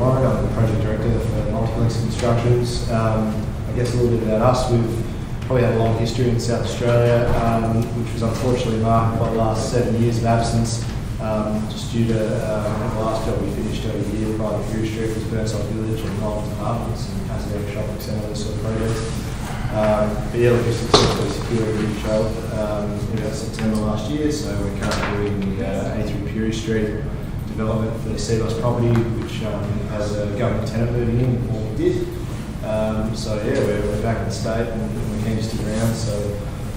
Warren. I'm the Project Director for Multiplex Constructions. I guess a little bit about us. We've probably had a long history in South Australia, which was unfortunately marked by the last 7 years of absence, just due to the last job we finished over a year prior to Fury Street was Burnside Village and Golden Apartments and Pasadena Shopping Centre, those sort of projects. But yeah, look, we successfully secured a new job in about September last year, so we're currently doing the A3 Fury Street development for the CBUS property, which has a government tenant moving in, or we did. So yeah, we're back in the state and we're keen to stick around, so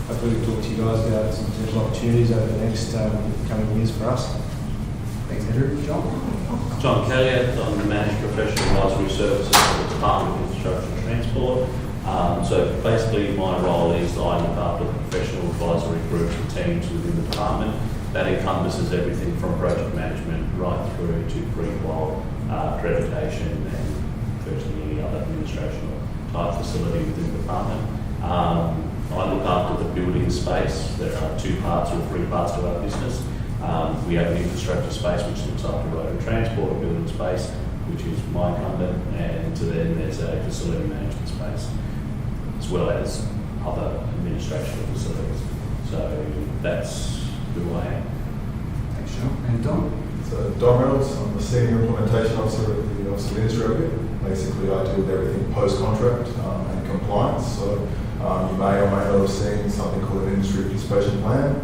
hopefully we can talk to you guys about some potential opportunities over the next coming years for us. Thanks, Andrew. John Kelly, I'm the Managed Professional Advisory Services for the Department of Infrastructure and Transport. So basically my role is I look after the professional advisory groups and teams within the department. That encompasses everything from project management right through to pre-qual, accreditation and virtually any other administration type facility within the department. I look after the building space. There are 2 parts or 3 parts to our business. We have an infrastructure space which looks after road and transport, a building space which is my incumbent, and then there's a facility management space, as well as other administrative facilities. So that's who I am. Thanks, John. And Don? So Don Reynolds, I'm the Senior Implementation Officer at the Office of Ministry. Basically, I deal with everything post-contract and compliance. So you may or may not have seen something called an Industry Participation Plan.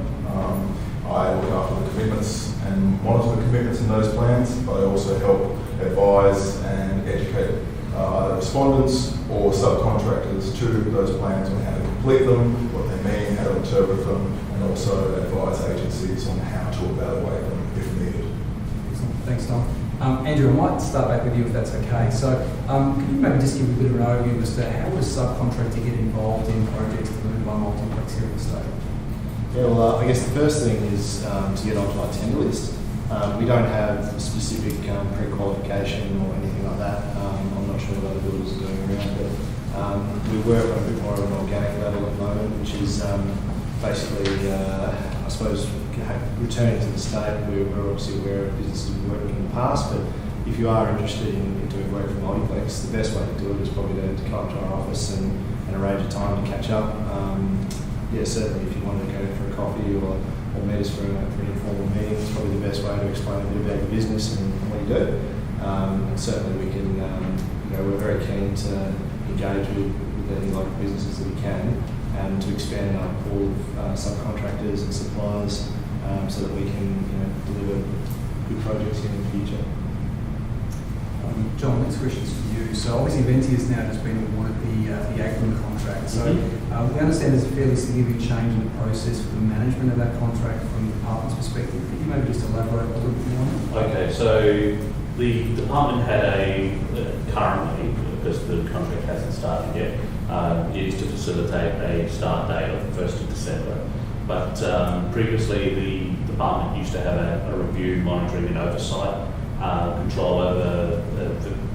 I look after the commitments and monitor the commitments in those plans, but I also help advise and educate either respondents or subcontractors to those plans on how to complete them, what they mean, how to interpret them, and also advise agencies on how to evaluate them if needed. Excellent. Thanks, Tom. Andrew, I might start back with you if that's okay. So could you maybe just give a bit of an overview as to how does subcontractor get involved in projects delivered by Multiplex here in the state? Yeah, well, I guess the first thing is to get onto our tender list. We don't have specific pre-qualification or anything like that. I'm not sure what other builders are doing around, but we work on a bit more of an organic level at the moment, which is basically, I suppose, returning to the state. We're obviously aware of businesses we've worked with in the past, but if you are interested in doing work for Multiplex, the best way to do it is probably to come up to our office and arrange a time to catch up. Yeah, certainly if you want to go for a coffee or meet us for an informal meeting, it's probably the best way to explain a bit about your business and what you do. And certainly we can, we're very keen to engage with any local businesses that we can and to expand our pool of subcontractors and suppliers so that we can deliver good projects in the future. John, next question is for you. So obviously Ventia has now just been awarded the Agron contract. So we understand there's a fairly significant change in the process for the management of that contract from the department's perspective. Could you maybe just elaborate a little bit more on that? Okay, so the department had currently, because the contract hasn't started yet, it is to facilitate a start date of 1st of December. But previously the department used to have a review, monitoring and oversight control over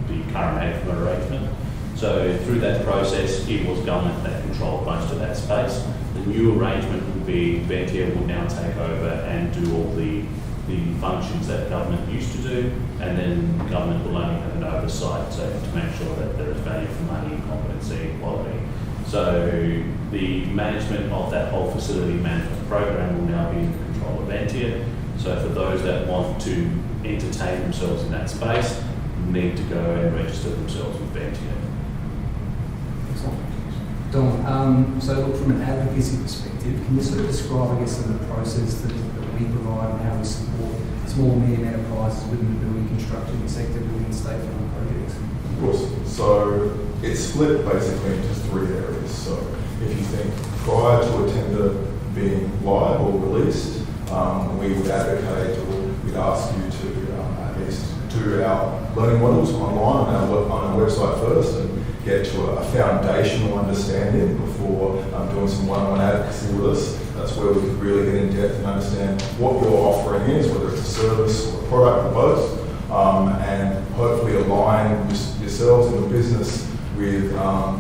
the current management arrangement. So through that process, it was government that controlled most of that space. The new arrangement would be Ventia will now take over and do all the functions that government used to do, and then government will only have an oversight, so to make sure that there is value for money, competency, quality. So the management of that whole facility management program will now be in the control of Ventia. So for those that want to entertain themselves in that space, need to go and register themselves with Ventia. Don, so look, from an advocacy perspective, can you sort of describe, I guess, some of the process that we provide and how we support small and medium enterprises within the building construction sector within state-funded projects? Of course. So it's split basically into 3 areas. So if you think prior to a tender being live or released, we would advocate or we'd ask you to at least do our learning models online on our website first and get to a foundational understanding before doing some one-on-one advocacy with us. That's where we could really get in depth and understand what your offering is, whether it's a service or a product or both, and hopefully align yourselves and your business with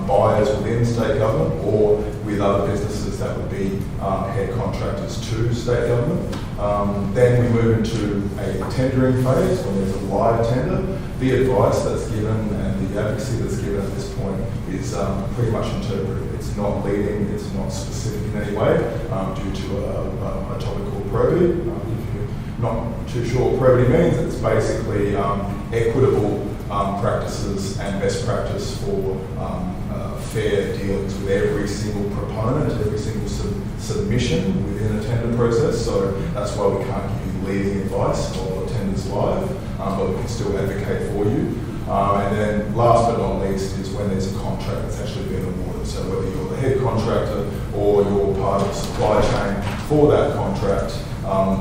buyers within state government or with other businesses that would be head contractors to state government. Then we move into a tendering phase when there's a live tender. The advice that's given and the advocacy that's given at this point is pretty much interpreted. It's not leading, it's not specific in any way due to a topic called probity. If you're not too sure what probity means, it's basically equitable practices and best practice for fair dealings with every single proponent, every single submission within a tender process. So that's why we can't give you leading advice while the tender's live, but we can still advocate for you. And then last but not least is when there's a contract that's actually been awarded. So whether you're the head contractor or you're part of the supply chain for that contract,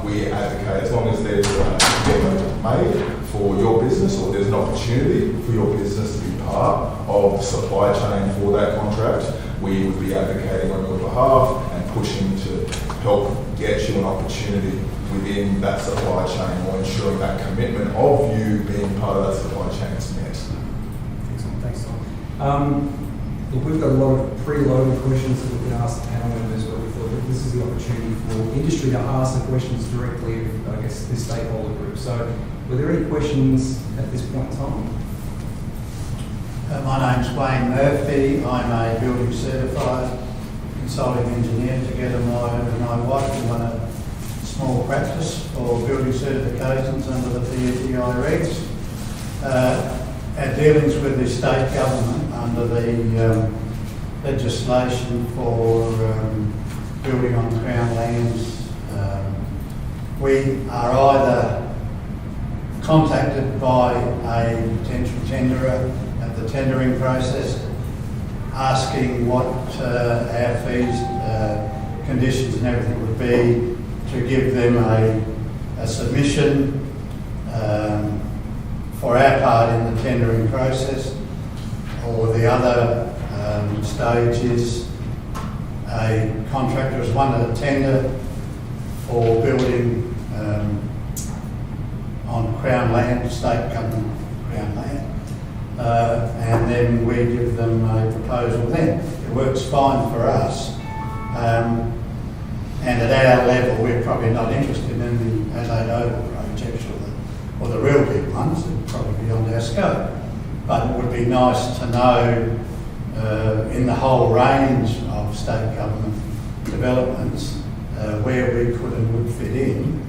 we advocate as long as there's a commitment made for your business or there's an opportunity for your business to be part of the supply chain for that contract, we would be advocating on your behalf and pushing to help get you an opportunity within that supply chain or ensuring that commitment of you being part of that supply chain is met. Excellent, thanks Tom. Look, we've got a lot of pre-loaded questions that we can ask the panel members, but we thought that this is the opportunity for industry to ask the questions directly of, I guess, this stakeholder group. So, were there any questions at this point in time? My name's Wayne Murphy. I'm a building certified consulting engineer. Together with my wife, we run a small practice for building certifications under the PFDI regs. Our dealings with the state government under the legislation for building on Crown lands, we are either contacted by a potential tenderer at the tendering process, asking what our fees, conditions and everything would be to give them a submission for our part in the tendering process, or the other stage is a contractor has won a tender for building on Crown land, state government Crown land, and then we give them a proposal then. It works fine for us, and at our level we're probably not interested in the Adelaide Oval projects or the real big ones, that probably beyond our scope. But it would be nice to know in the whole range of state government developments where we could and would fit in.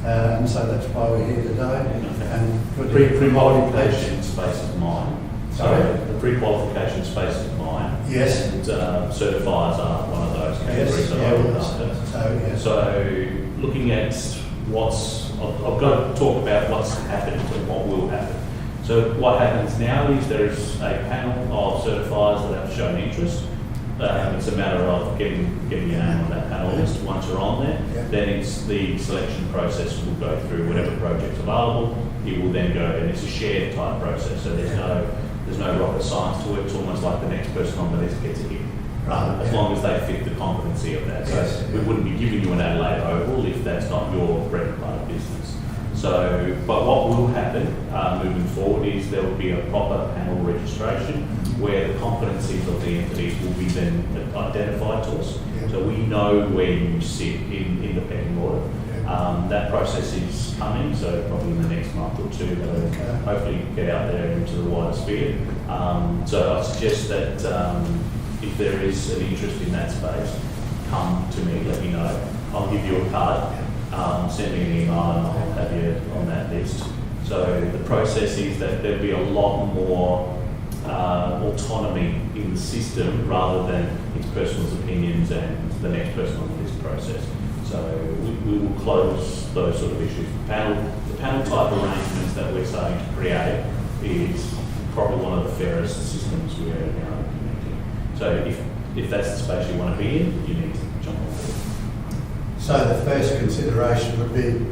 And so that's why we're here today. And Pre-qualification space is mine. Sorry? The pre-qualification space is mine. Yes. And certifiers are one of those categories that I look after. So looking at I've got to talk about what's happened and what will happen. So what happens now is there is a panel of certifiers that have shown interest. It's a matter of getting your name on that panel list. Once you're on there, then it's the selection process will go through whatever project's available. It will then go, and it's a shared type process. So there's no rocket science to it. It's almost like the next person on the list gets a hit. As long as they fit the competency of that. So we wouldn't be giving you an Adelaide Oval if that's not your bread and butter business. So, but what will happen moving forward is there will be a proper panel registration where the competencies of the entities will be then identified to us. So we know where you sit in the pecking order. That process is coming, so probably in the next month or two, that'll hopefully get out there into the wider sphere. So I suggest that if there is an interest in that space, come to me, let me know. I'll give you a card, send me an email and I'll have you on that list. So the process is that there'll be a lot more autonomy in the system rather than each person's opinions and the next person on the list process. So we will close those sort of issues. The panel type arrangements that we're starting to create is probably one of the fairest systems we are now implementing. So if that's the space you want to be in, you need to jump on board. So the first consideration would be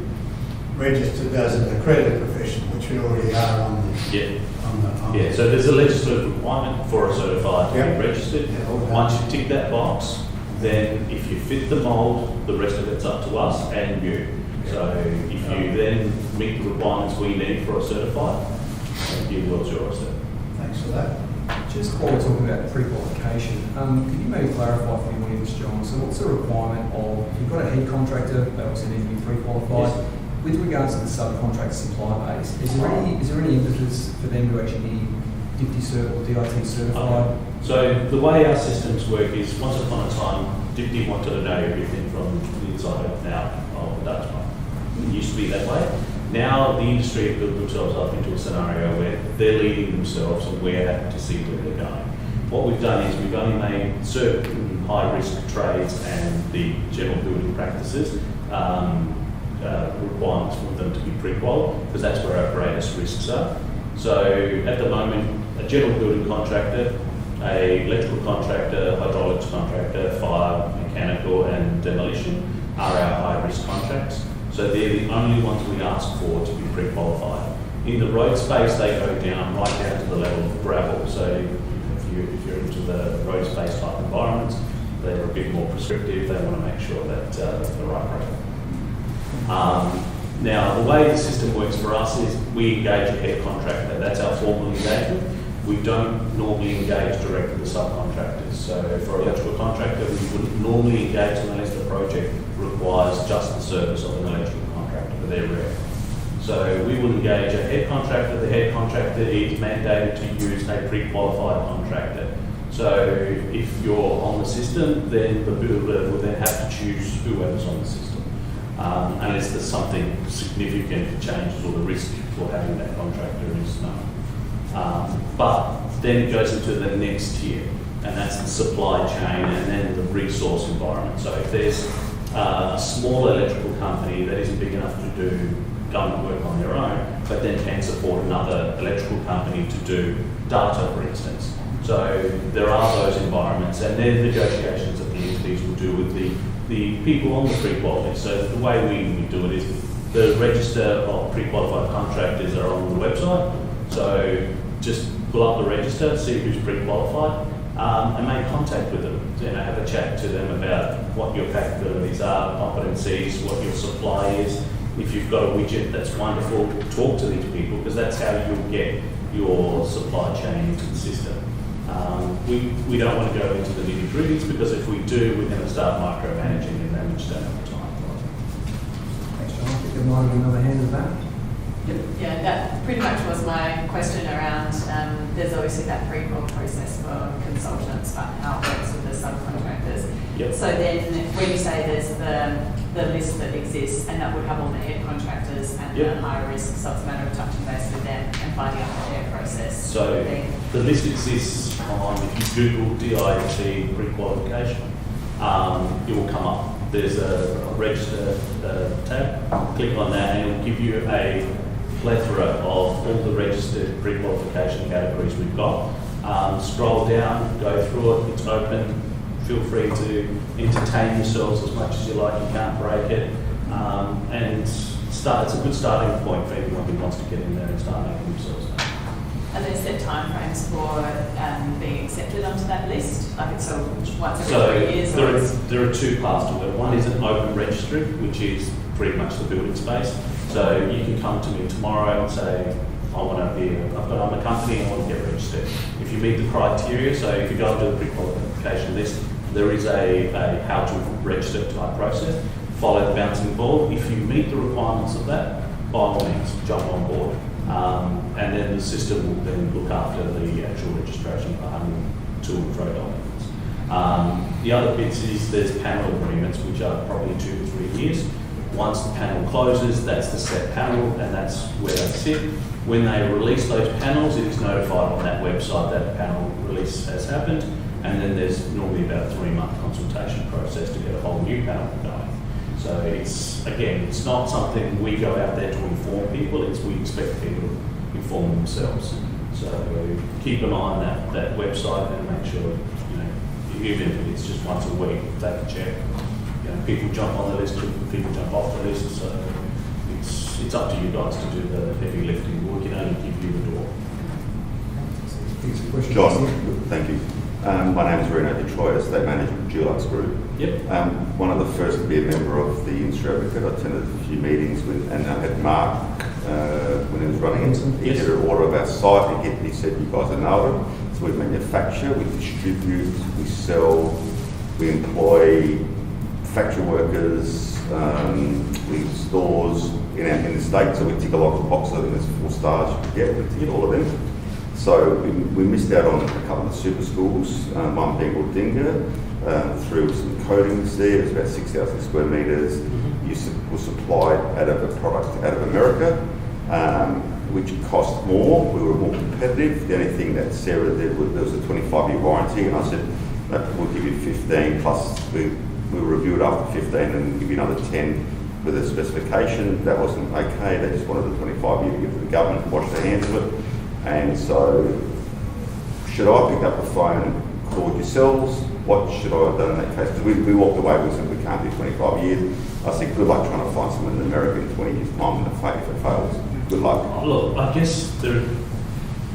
registered as an accredited profession, which we already are on the... Yeah, so there's a legislative requirement for a certifier to be registered. Once you tick that box, then if you fit the mould, the rest of it's up to us and you. So if you then meet the requirements we need for a certifier, the world's yours. Thanks for that. Just while we're talking about pre-qualification, could you maybe clarify for the audience, John? So what's the requirement of, if you've got a head contractor, they obviously need to be pre-qualified. Yes. With regards to the subcontract supply base, is there any impetus for them to actually be DIPT or DIT certified? Okay. So the way our systems work is, once upon a time, DIPT wanted to know everything from the inside out of the Dutch market. It used to be that way. Now the industry have built themselves up into a scenario where they're leading themselves and we're happy to see where they're going. What we've done is we've only made certain high-risk trades and the general building practices requirements for them to be pre-qual, because that's where our greatest risks are. So at the moment, a general building contractor, a electrical contractor, hydraulics contractor, fire, mechanical and demolition are our high-risk contracts. So they're the only ones we ask for to be pre-qualified. In the road space, they go down right down to the level of gravel. So if you're into the road space type environments, they're a bit more prescriptive. They want to make sure that it's the right gravel. Now, the way the system works for us is we engage a head contractor. That's our formal engagement. We don't normally engage directly with subcontractors. So for an electrical contractor, we wouldn't normally engage unless the project requires just the service of an electrical contractor, but they're rare. So we will engage a head contractor. The head contractor is mandated to use a pre-qualified contractor. So if you're on the system, then the builder will then have to choose whoever's on the system. Unless there's something significant that changes or the risk for having that contractor is known. But then it goes into the next tier, and that's the supply chain and then the resource environment. So if there's a small electrical company that isn't big enough to do government work on their own, but then can support another electrical company to do data, for instance. So there are those environments, and then negotiations that the entities will do with the people on the pre-qual list. So the way we do it is the register of pre-qualified contractors are on the website. So just pull up the register, see who's pre-qualified, and make contact with them. Have a chat to them about what your capabilities are, competencies, what your supply is. If you've got a widget, that's wonderful. Talk to these people, because that's how you'll get your supply chain into the system. We don't want to go into the nitty-gritties, because if we do, we're going to start micromanaging and manage that over time. Thanks, John. I think there might be another hand in that. Yeah, that pretty much was my question around, there's obviously that pre-qual process for consultants, but how it works with the subcontractors. Yep. So then when you say there's the list that exists, and that would have all the head contractors and Yep. the high risk, so it's a matter of touching base with them and finding out their process. So the list exists on, if you Google DIT pre-qualification, it will come up. There's a register tab, click on that and it will give you a plethora of all the registered pre-qualification categories we've got. Scroll down, go through it, it's open. Feel free to entertain yourselves as much as you like, you can't break it. And it's a good starting point for anyone who wants to get in there and start making themselves known. Are there set timeframes for being accepted onto that list? Like it's once every So 3 years? there are two parts to it. One is an open registry, which is pretty much the building space. So you can come to me tomorrow and say, I'm a company, I want to get registered. If you meet the criteria, so if you go into the pre-qualification list, there is a how to register type process. Follow the bouncing ball. If you meet the requirements of that, by all means, jump on board. And then the system will then look after the actual registration to and fro documents. The other bits is there's panel agreements, which are probably 2 to 3 years. Once the panel closes, that's the set panel, and that's where they sit. When they release those panels, it is notified on that website that a panel release has happened, and then there's normally about a 3-month consultation process to get a whole new panel going. So it's not something we go out there to inform people, we expect people to inform themselves. So keep an eye on that website and make sure, even if it's just once a week, take a check. People jump on the list, people jump off the list, so it's up to you guys to do the heavy lifting. We can only give you the door. John, thank you. My name is Reno Detroit, Estate Manager of Dulux Group. Yep. One of the first to be a member of the industry advocate. I attended a few meetings with, and I had Mark when he was running it. He Yes. did an order of our site. He said, you guys are nailed it. So we manufacture, we distribute, we sell, we employ factory workers, we have stores in the States, so we tick a lot of the boxes. I think there's 4 stars you can get, we tick all of them. So we missed out on a couple of super schools, one being Aldinga, through some coatings there. It was about 6,000 square metres. Was supplied out of a product out of America, which cost more. We were more competitive. The only thing that Sarah did was there was a 25-year warranty, and I said, no, we'll give you 15 plus we'll review it after 15 and give you another 10 with a specification. That wasn't okay. They just wanted the 25-year to give to the government and wash their hands of it. And so, should I pick up the phone and call yourselves? What should I have done in that case? Because we walked away, we said we can't do 25 years. I said, good luck trying to find someone in America in 20 years' time, and if it fails, good luck. Look, I guess the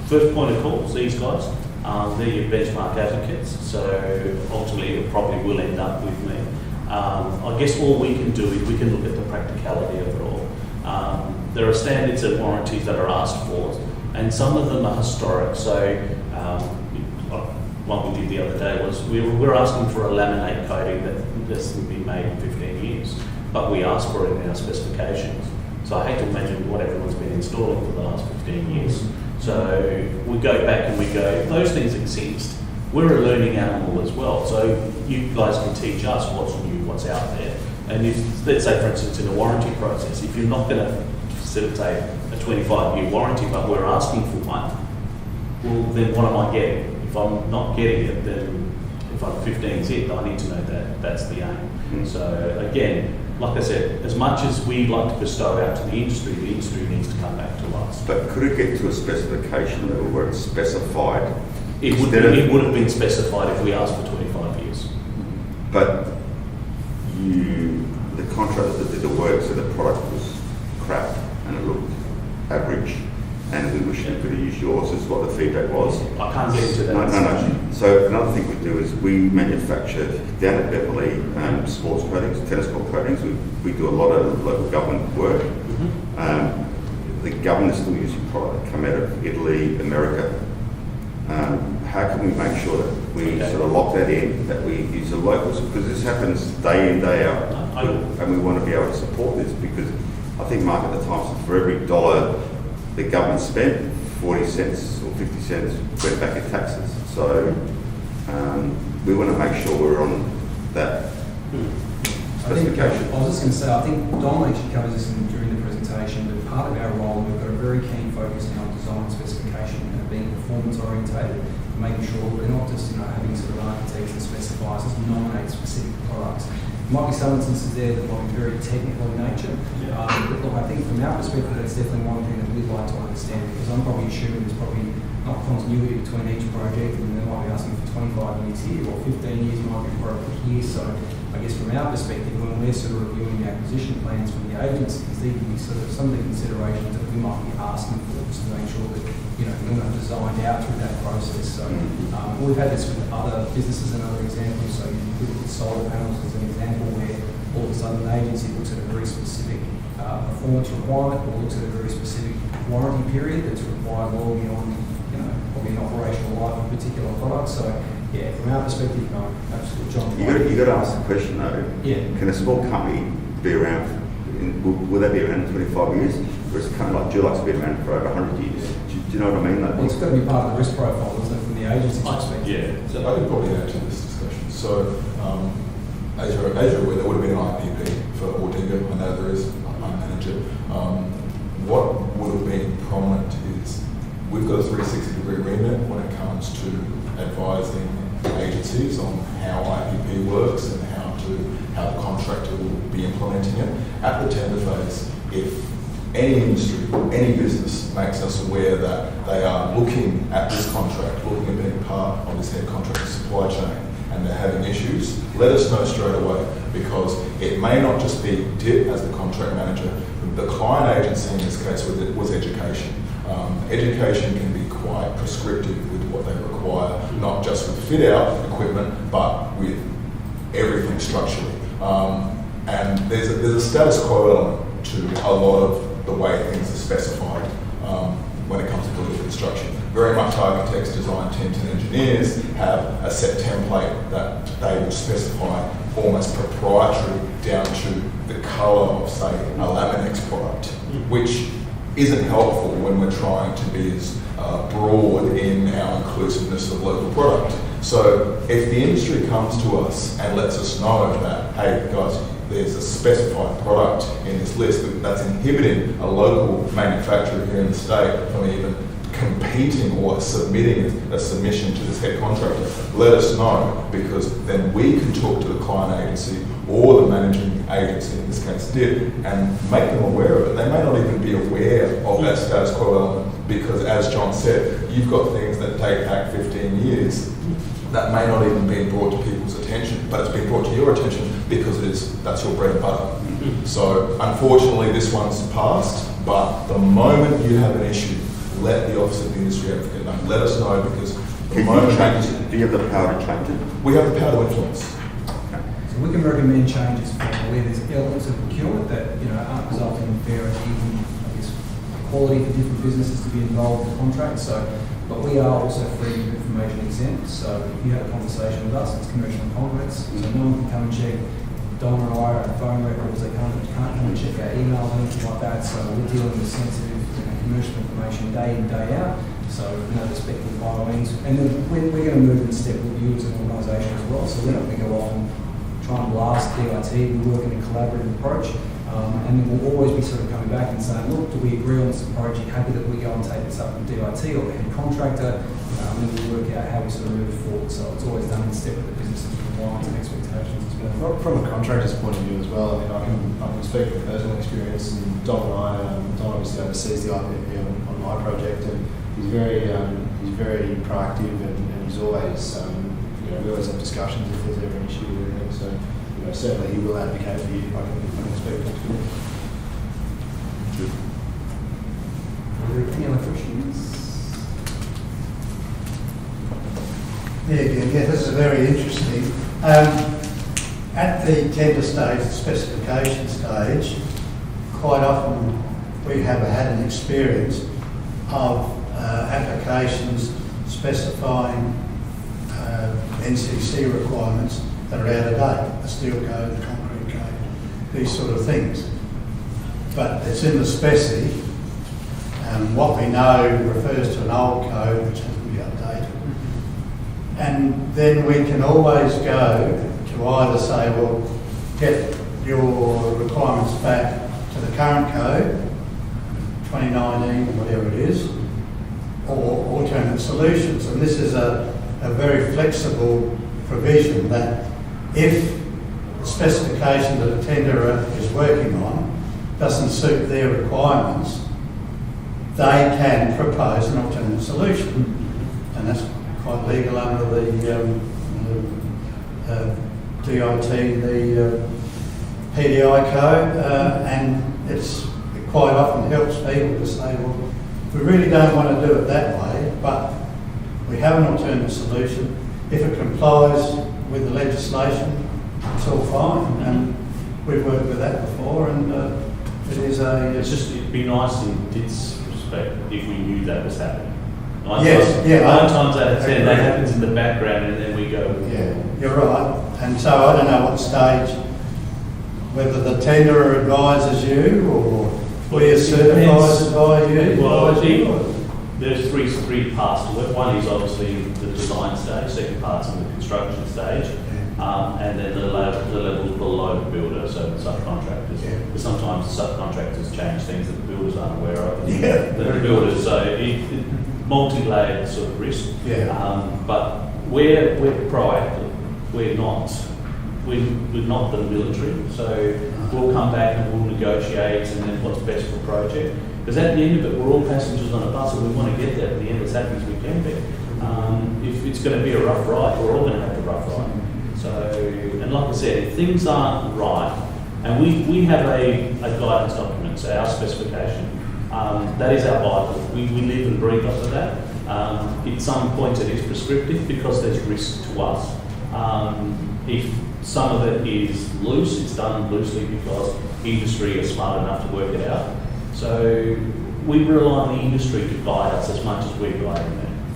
first point of call is these guys. They're your benchmark advocates, so ultimately it probably will end up with me. I guess all we can do is we can look at the practicality of it all. There are standards and warranties that are asked for, and some of them are historic. So one we did the other day was we're asking for a laminate coating that this will be made in 15 years, but we asked for it in our specifications. So I hate to imagine what everyone's been installing for the last 15 years. So we go back and we go, those things exist. We're a learning animal as well. So you guys can teach us what's new, what's out there. And if, let's say, for instance, in a warranty process, if you're not going to facilitate a 25-year warranty, but we're asking for one, well, then what am I getting? If I'm not getting it, then if I'm 15's it, I need to know that that's the aim. So again, like I said, as much as we like to bestow out to the industry needs to come back to us. But could it get to a specification level where it's specified? It would have been specified if we asked for 25 years. But the contractor that did the work said the product was crap and it looked average, and we wish you could have used yours, is what the feedback was. I can't get into that. No. So another thing we do is we manufacture down at Beverley sports coatings, tennis court coatings. We do a lot of local government work. The government is still using product that come out of Italy, America. How can we make sure that we sort of lock that in, that we use the locals? Because this happens day in, day out. And we want to be able to support this, because I think, Mark, at the time, for every dollar the government spent, 40 cents or 50 cents went back in taxes. So we want to make sure we're on that specification. I was just going to say, I think Dom actually covers this during the presentation, but part of our role, we've got a very keen focus now on design specification and being performance orientated, making sure we're not just having sort of architects and specifiers just nominate specific products. There might be some instances there that might be very technical in nature. But look, I think from our perspective, that's definitely one thing that we'd like to understand, because I'm probably assuming there's probably not continuity between each project, and they might be asking for 25 years here, or 15 years might be broken here. So I guess from our perspective, when we're sort of reviewing the acquisition plans from the agencies, these can be sort of some of the considerations that we might be asking for, just to make sure that they're not designed out through that process. So we've had this with other businesses and other examples. So you could look at solar panels as an example, where all of a sudden an agency looks at a very specific performance requirement, or looks at a very specific warranty period that's required well beyond probably an operational life of a particular product. So yeah, from our perspective, no, absolutely, John. You got to ask the question though. Yeah. Can a small company be around? Will they be around in 25 years? Or is a company like Dulux be around for over 100 years? Do you know what I mean? Like, well, it's got to be part of the risk profile, isn't it, from the agency's perspective? Yeah. So I could probably add to this discussion. So as you're aware, there would have been an IPP for Aldinga. I know there is. I manage it. What would have been prominent is we've got a 360-degree remit when it comes to advising agencies on how IPP works and how the contractor will be implementing it. At the tender phase, if any industry, any business makes us aware that they are looking at this contract, looking at being part of this head contractor supply chain, and they're having issues, let us know straight away, because it may not just be DIP as the contract manager. The client agency in this case was education. Education can be quite prescriptive with what they require, not just with fit-out equipment, but with everything structurally. And there's a status quo element to a lot of the way things are specified when it comes to building construction. Very very much architects, design teams and engineers have a set template that they will specify almost proprietary down to the colour of, say, a Laminex product, which isn't helpful when we're trying to be as broad in our inclusiveness of local product. So if the industry comes to us and lets us know that, hey guys, there's a specified product in this list that's inhibiting a local manufacturer here in the state from even competing or submitting a submission to this head contractor, let us know, because then we can talk to the client agency or the managing agency, in this case DIP, and make them aware of it. They may not even be aware of that status quo element, because as John said, you've got things that date back 15 years that may not even be brought to people's attention, but it's been brought to your attention because that's your bread and butter. So unfortunately this one's passed, but the moment you have an issue, let the Office of the Industry Advocate know. Let us know, because the moment do you have the power to change it? we have the power to influence. So we can recommend changes for where there's elements of procurement that aren't resulting in fair and even, I guess, quality for different businesses to be involved in contracts. So, but we are also freedom of information exempt. So if you have a conversation with us, it's commercial in confidence. So no one can come and check Don or I or our phone records. They can't come and check our emails or anything like that. So we're dealing with sensitive commercial information day in, day out. So, respecting by all means. And then we're going to move in step with you as an organisation as well. So we're not going to go off and try and blast DIT. We work in a collaborative approach. And then we'll always be sort of coming back and saying, look, do we agree on this approach? Are you happy that we go and take this up with DIT or the head contractor? And then we'll work out how we sort of move forward. So it's always done in step with the business's requirements and expectations as well. From a contractor's point of view as well, I can speak from personal experience, and Don obviously oversees the IPP on my project, and he's very proactive, and he's always, we always have discussions if there's ever an issue with anything. So, certainly he will advocate for you. I can speak to him. Are there any other questions? Yeah, this is very interesting. At the tender stage, the specification stage, quite often we have had an experience of applications specifying NCC requirements that are out of date, the steel code, the concrete code, these sort of things. But it's in the speci, and what we know refers to an old code which has to be updated. And then we can always go to either say, well, get your requirements back to the current code, 2019, whatever it is, or alternate solutions. And this is a very flexible provision that if the specification that a tenderer is working on doesn't suit their requirements, they can propose an alternate solution. And that's quite legal under the DIT, the PDI code, and it's quite often helps people to say, well, we really don't want to do it that way, but we have an alternate solution. If it complies with the legislation, it's all fine. And we've worked with that before, and it is a... It'd be nice in this respect if we knew that was happening. Nine times out of 10, that happens in the background, and then we go... Yeah, you're right. And so I don't know what stage, whether the tenderer advises you or we as certifiers advise you. Well, there's three parts to it. One is obviously the design stage, second part's in the construction stage, and then the levels below the builder, so the subcontractors. Yeah. Because sometimes the subcontractors change things that the builders aren't aware of. Yeah. The builders, so it multi-layered sort of risk. Yeah. But we're proactive. We're not the military, so we'll come back and we'll negotiate and then what's best for the project. Because at the end of it, we're all passengers on a bus and we want to get there at the end as happy as we can be. If it's going to be a rough ride, we're all going to have a rough ride. So, and like I said, if things aren't right, and we have a guidance document, so our specification, that is our Bible. We live and breathe off of that. At some points it is prescriptive because there's risk to us. If some of it is loose, it's done loosely because industry is smart enough to work it out. So we rely on the industry to guide us as much as we're guiding them.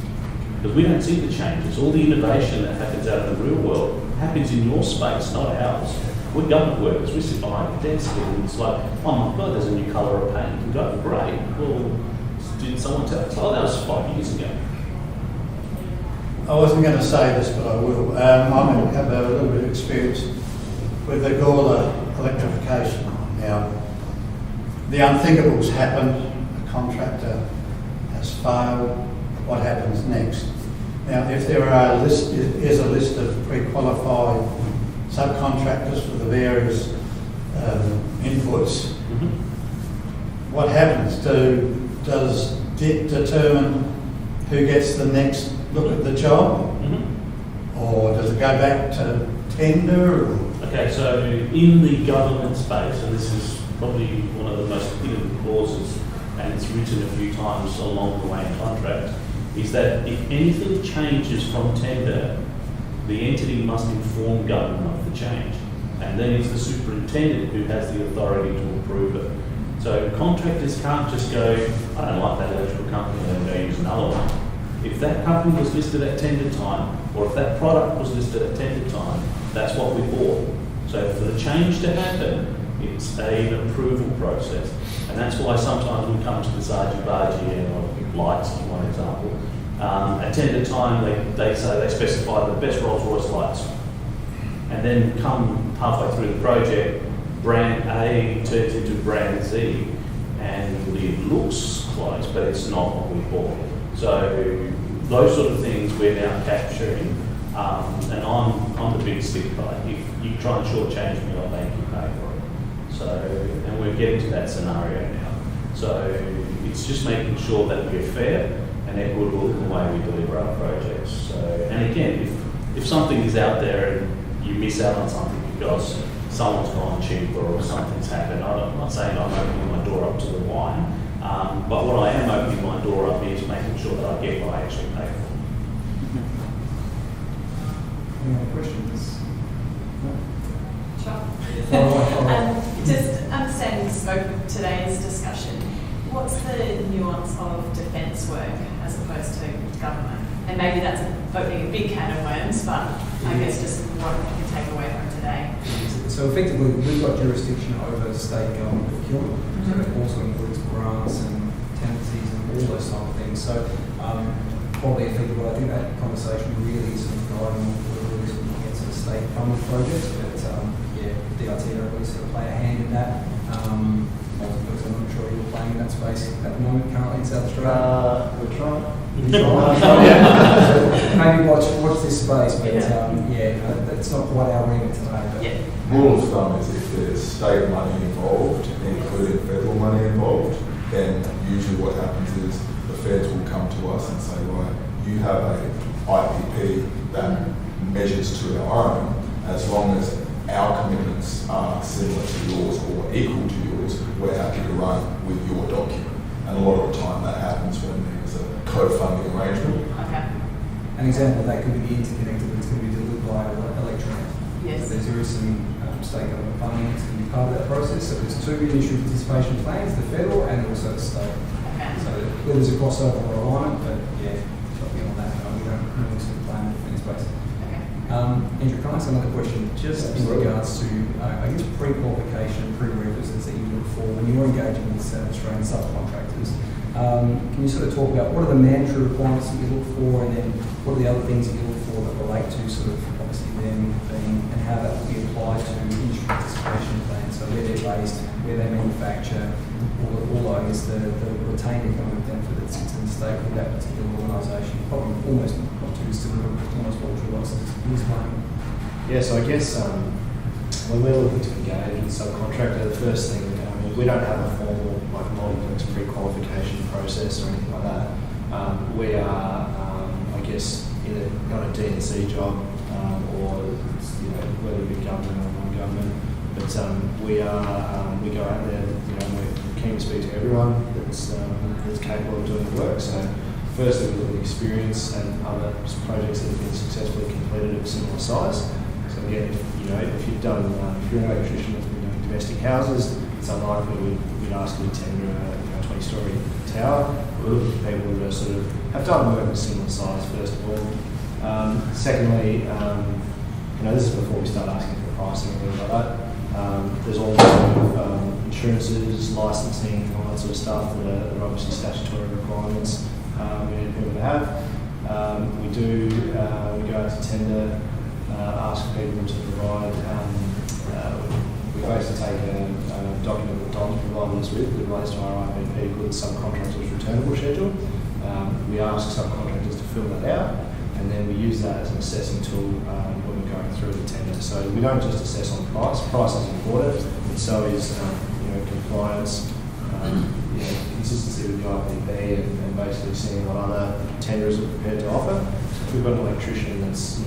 Because we don't see the changes. All the innovation that happens out in the real world happens in your space, not ours. We're government workers, we sit behind a desk and it's like, oh my God, there's a new colour of paint. You go, great. Well, did someone tell us? Oh, that was 5 years ago. I wasn't going to say this, but I will. I have a little bit of experience with the Gawler electrification. Now, the unthinkable's happened. A contractor has failed. What happens next? Now, if there is a list of pre-qualified subcontractors for the various inputs, what happens? Does DIP determine who gets the next look at the job? Or does it go back to tender? Or? Okay, so in the government space, and this is probably one of the most hidden clauses, and it's written a few times along the way in contract, is that if anything changes from tender, the entity must inform government of the change. And then it's the superintendent who has the authority to approve it. So contractors can't just go, I don't like that electrical company, I'm going to use another one. If that company was listed at tender time, or if that product was listed at tender time, that's what we bought. So for the change to happen, it's an approval process. And that's why sometimes we come to this argy-bargy, or lights, for one example. At tender time, they say they specify the best Rolls-Royce lights. And then come halfway through the project, brand A turns into brand Z, and it looks close, but it's not what we bought. So those sort of things we're now capturing, and I'm the big stick guy. If you try and shortchange me, I'll make you pay for it. So, and we're getting to that scenario now. So it's just making sure that we're fair and equitable in the way we deliver our projects. So, and again, if something is out there and you miss out on something because someone's gone cheaper or something's happened, I'm not saying I'm opening my door up to the wine, but what I am opening my door up is making sure that I get what I actually pay for. Any other questions? Sure. Just understanding the scope of today's discussion, what's the nuance of defence work as opposed to government? And maybe that's opening a big can of worms, but I guess just what we can take away from today. So effectively, we've got jurisdiction over state government procurement. So it also includes grants and tenancies and all those sort of things. So probably effectively, I think that conversation really is sort of guiding whether we're looking at sort of state funded projects. But yeah, DIT don't really sort of play a hand in that. Because I'm not sure you're playing in that space at the moment currently in South Australia. We're trying. Maybe watch this space, but that's not quite our remit today. But Rule of thumb is if there's state money involved, including federal money involved, then usually what happens is the feds will come to us and say, right, you have a IPP that measures to our own, as long as our commitments are similar to yours or equal to yours, we're happy to run with your document. And a lot of the time that happens when there's a co-funding arrangement. Okay. an example of that could be the interconnector that's going to be delivered by electronic. Yes. So there is some state government funding that's going to be part of that process. So there's two industry participation plans, the federal and also the state. Okay. So there's a crossover or alignment, but yeah, beyond that, we don't really sort of plan in space. Okay. Andrew, can I ask another question just in regards to, I guess, pre-qualification, prerequisites that you look for when you're engaging with Australian subcontractors? Can you sort of talk about what are the mandatory requirements that you look for, and then what are the other things that you look for that relate to sort of obviously them being, and how that will be applied to industry participation plans, so where they're based, where they manufacture, all I guess the retained economic benefit that sits in the state with that particular organisation, probably almost not too dissimilar, almost what your license is like. Yeah, so I guess when we're looking to engage with a subcontractor, the first thing, we don't have a formal like multiplex pre-qualification process or anything like that. We are, I guess, either on a D&C job or whether it be government or non-government. But we go out there, and we're keen to speak to everyone that's capable of doing the work. So firstly, we look at experience and other projects that have been successfully completed of similar size. So again, if you've done, if you're an electrician that's been doing domestic houses, it's unlikely we'd ask you to tender a 20-storey tower. We're looking for people that are sort of have done work of a similar size, first of all. Secondly, this is before we start asking for pricing and things like that. There's all sorts of insurances, licensing, all that sort of stuff that are obviously statutory requirements we need people to have. We go out to tender, ask people to provide. We basically take a document that Don's provided us with that relates to our IPP called the subcontractor's returnable schedule. We ask subcontractors to fill that out, and then we use that as an assessing tool when we're going through the tender. So we don't just assess on price. Price is important, but so is compliance, consistency with the IPP, and basically seeing what other tenderers are prepared to offer. So if we've got an electrician that's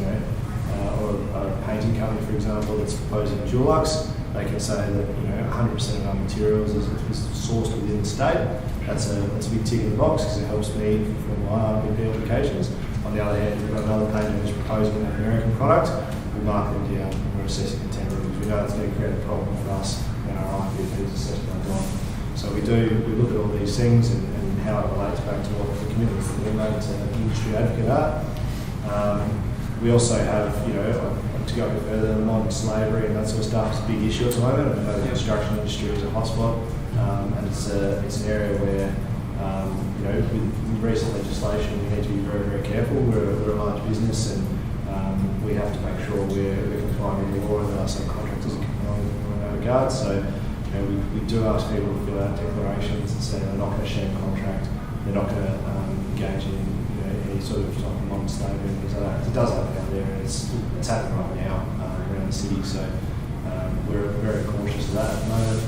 or a painting company, for example, that's proposing Dulux, they can say that 100% of our materials is sourced within the state. That's a big tick in the box because it helps me for my IPP applications. On the other hand, if we've got another painter who's proposing an American product, we mark them down and we're assessing the tender because we know it's going to create a problem for us when our IPP is assessed by Don. So we look at all these things and how it relates back to what the commitments that we made to industry advocate are. We also have, to go a bit further, modern slavery and that sort of stuff is a big issue at the moment. I know the construction industry is a hotspot, and it's an area where, with recent legislation, we need to be very, very careful. We're a large business, and we have to make sure we're complying with the law and that our subcontractors are complying in that regard. So, we do ask people to fill out declarations and say they're not going to share a contract, they're not going to engage in any sort of modern slavery and things like that. It does happen out there, and it's happening right now around the city. So we're very cautious of that at the moment.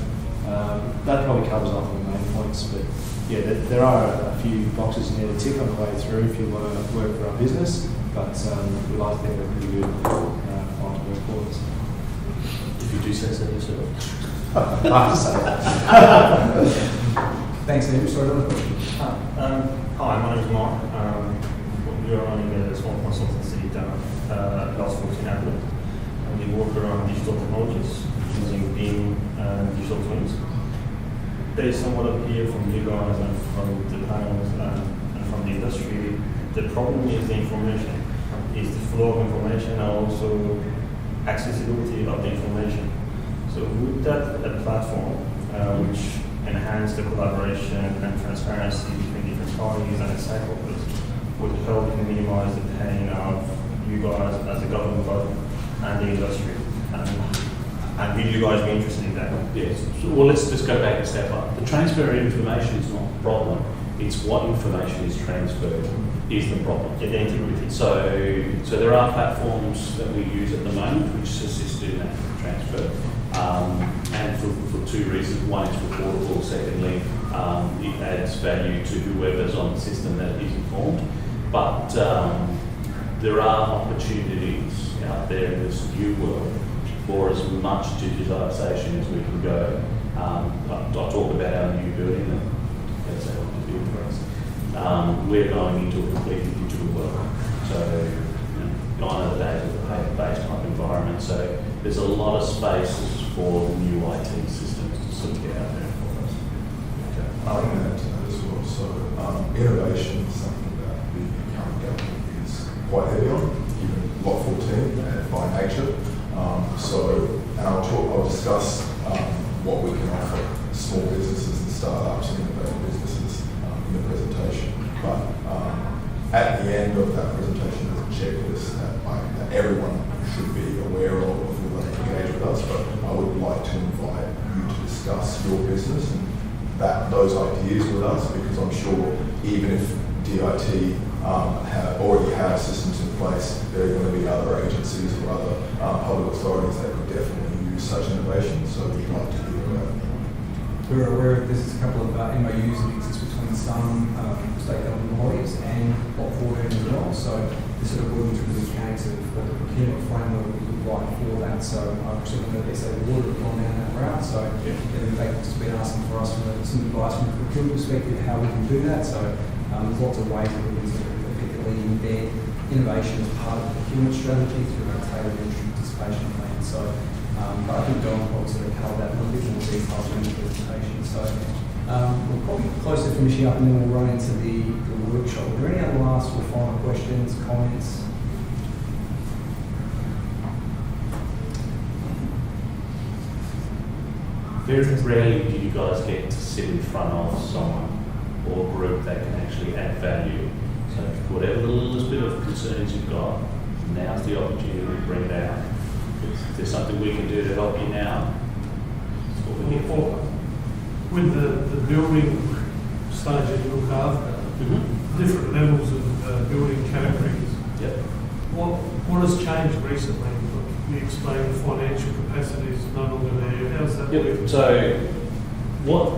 That probably covers off on the main points, but yeah, there are a few boxes you need to tick on the way through if you want to work for our business. But we like to think we're pretty good client to work for us. If you do say so yourself. I have to say that. Thanks, Andrew. Sorry, another question. Hi, my name is Mark. We are running a small consultancy down last week in Adelaide. And we work around digital technologies using BIM and digital twins. Based on what I've heard from you guys and from the panels and from the industry, the problem is the information, is the flow of information and also accessibility of the information. So with that a platform which enhance the collaboration and transparency between different parties and stakeholders would help to minimize the pain of you guys as a government body and the industry. And will you guys be interested in that? Yes. Well, let's just go back a step up. The transfer of information is not the problem. It's what information is transferred is the problem. Yeah, the integrity. So there are platforms that we use at the moment which assist in that transfer. And for two reasons. One, it's reportable. Secondly, it adds value to whoever's on the system that is informed. But there are opportunities out there in this new world for as much digitisation as we can go. I'll talk about our new building. That's our new building for us. We're going into a completely digital world. So, gone are the days of the paper-based type environment. So there's a lot of spaces for new IT systems to sort of get out there for us. Okay. I think that as well. So innovation is something that the current government is quite heavy on, even Lot 14 and by nature. And I'll discuss what we can offer small businesses and startups and innovative businesses in the presentation. But at the end of that presentation, there's a checklist that everyone should be aware of if you want to engage with us. But I would like to invite you to discuss your business and those ideas with us, because I'm sure even if DIT already have systems in place, there are going to be other agencies or other public authorities that could definitely use such innovation. So we'd like to hear about it. We're aware of there's a couple of MOUs that exist between some state government bodies and Lot 14 as well. So they're sort of working through the mechanics of what the procurement framework would look like for that. So I'm presuming that SA would have gone down that route. So they've been asking for us some advice from a procurement perspective how we can do that. So there's lots of ways that we can sort of effectively embed innovation as part of the procurement strategy through a tailored industry participation plan. So but I think Don will sort of cover that a little bit more details in the presentation. So we're probably close to finishing up, and then we'll run into the workshop. Are there any other last or final questions, comments? Very rarely do you guys get to sit in front of someone or group that can actually add value. So whatever the littlest bit of concerns you've got, now's the opportunity to bring it out. If there's something we can do to help you now, that's what we're here for. With the building stage that you look after, different levels of building categories, Yep. what has changed recently? You explained the financial capacity is no longer there. How's that Yep. working? So what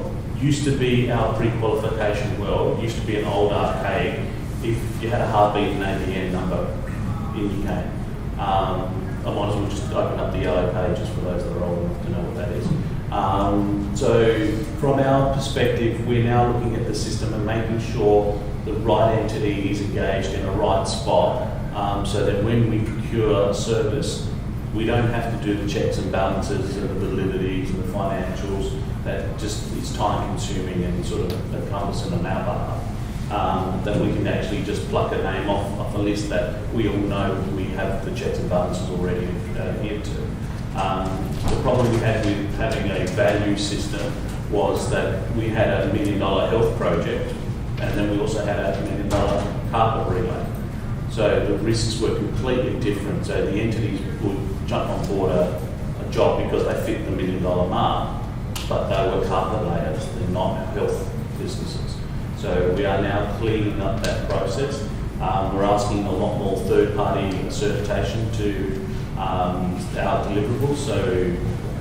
used to be our pre-qualification world used to be an old archaic. If you had a heartbeat and ABN number, in you came. I might as well just open up the yellow pages for those that are old enough to know what that is. So from our perspective, we're now looking at the system and making sure the right entity is engaged in a right spot, so that when we procure a service, we don't have to do the checks and balances and the validities and the financials. That just is time consuming and sort of cumbersome on our behalf. That we can actually just pluck a name off a list that we all know we have the checks and balances already adhered to. The problem we had with having a value system was that we had a $1 million health project, and then we also had a $1 million carpet relay. So the risks were completely different. So the entities would jump on board a job because they fit the $1 million mark, but they were carpet layers, they're not health businesses. So we are now cleaning up that process. We're asking a lot more third-party certification to our deliverables. So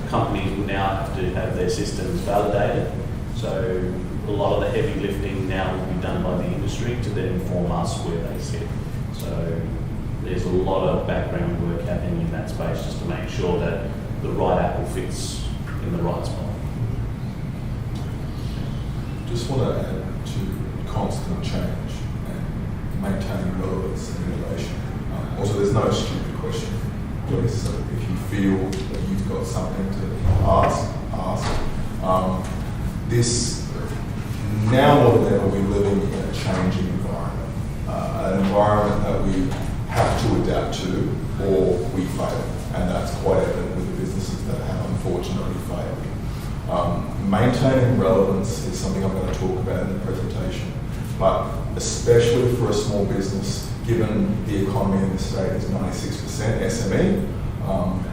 companies will now have to have their systems validated. So a lot of the heavy lifting now will be done by the industry to then inform us where they sit. So there's a lot of background work happening in that space just to make sure that the right apple fits in the right spot. Just want to add to constant change and maintaining relevance and innovation. Also, there's no stupid question. Please, so if you feel that you've got something to ask. This, now more than ever, we're living in a changing environment. An environment that we have to adapt to or we fail. And that's quite evident with the businesses that have unfortunately failed. Maintaining relevance is something I'm going to talk about in the presentation, but especially for a small business, given the economy in the state is 96% SME,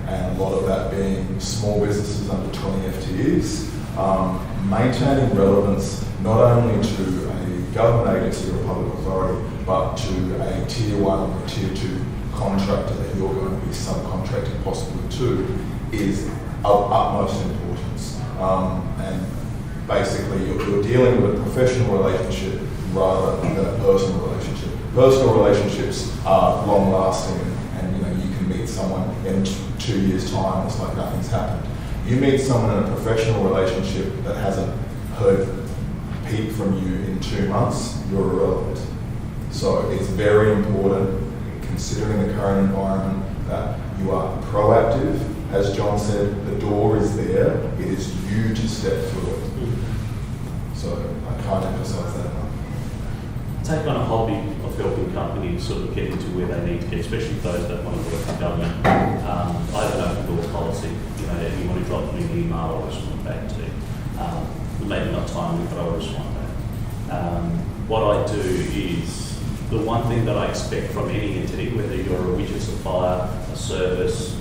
and a lot of that being small businesses under 20 FTEs, maintaining relevance not only to a government agency or a public authority, but to a tier 1 or a tier 2 contractor that you're going to be subcontracting possibly to is of utmost importance. And basically you're dealing with a professional relationship rather than a personal relationship. Personal relationships are long lasting and you can meet someone in 2 years' time, it's like nothing's happened. You meet someone in a professional relationship that hasn't heard peep from you in 2 months, you're irrelevant. So it's very important, considering the current environment, that you are proactive. As John said, the door is there, it is you to step through it. So I can't emphasize that enough. Take on a hobby of helping companies sort of get into where they need to get, especially those that want to work for government. I have an open door policy. Anyone who drops me an email, I'll respond back to. Maybe not timely, but I'll respond back. What I do is, the one thing that I expect from any entity, whether you're a widget supplier, a service,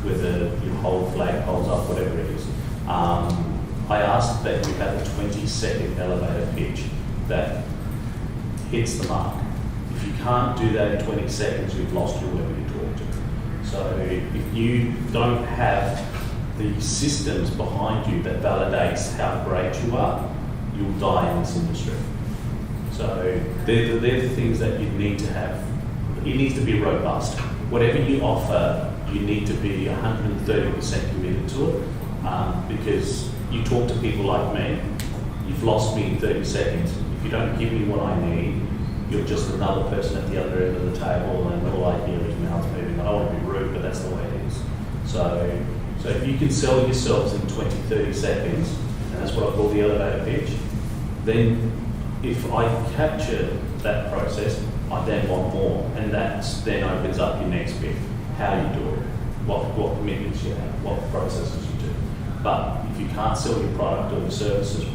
whether you hold flagpoles up, whatever it is, I ask that you have a 20-second elevator pitch that hits the mark. If you can't do that in 20 seconds, you've lost whoever you talk to. So if you don't have the systems behind you that validates how great you are, you'll die in this industry. So they're the things that you need to have. It needs to be robust. Whatever you offer, you need to be 130% committed to it, because you talk to people like me, you've lost me in 30 seconds. If you don't give me what I need, you're just another person at the other end of the table, and all I hear is mouths moving. I don't want to be rude, but that's the way it is. So So if you can sell yourselves in 20, 30 seconds, and that's what I call the elevator pitch, then if I capture that process, I then want more. And that then opens up your next bit, how you do it, what commitments you have, what processes you do. But if you can't sell your product or your services,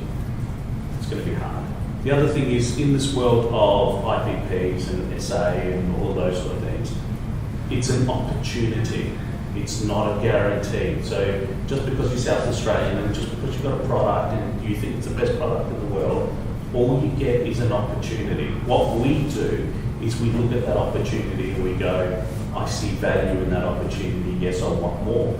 it's going to be hard. The other thing is, in this world of IPPs and SA and all those sort of things, it's an opportunity. It's not a guarantee. So just because you're South Australian and just because you've got a product and you think it's the best product in the world, all you get is an opportunity. What we do is we look at that opportunity and we go, I see value in that opportunity, yes, I want more.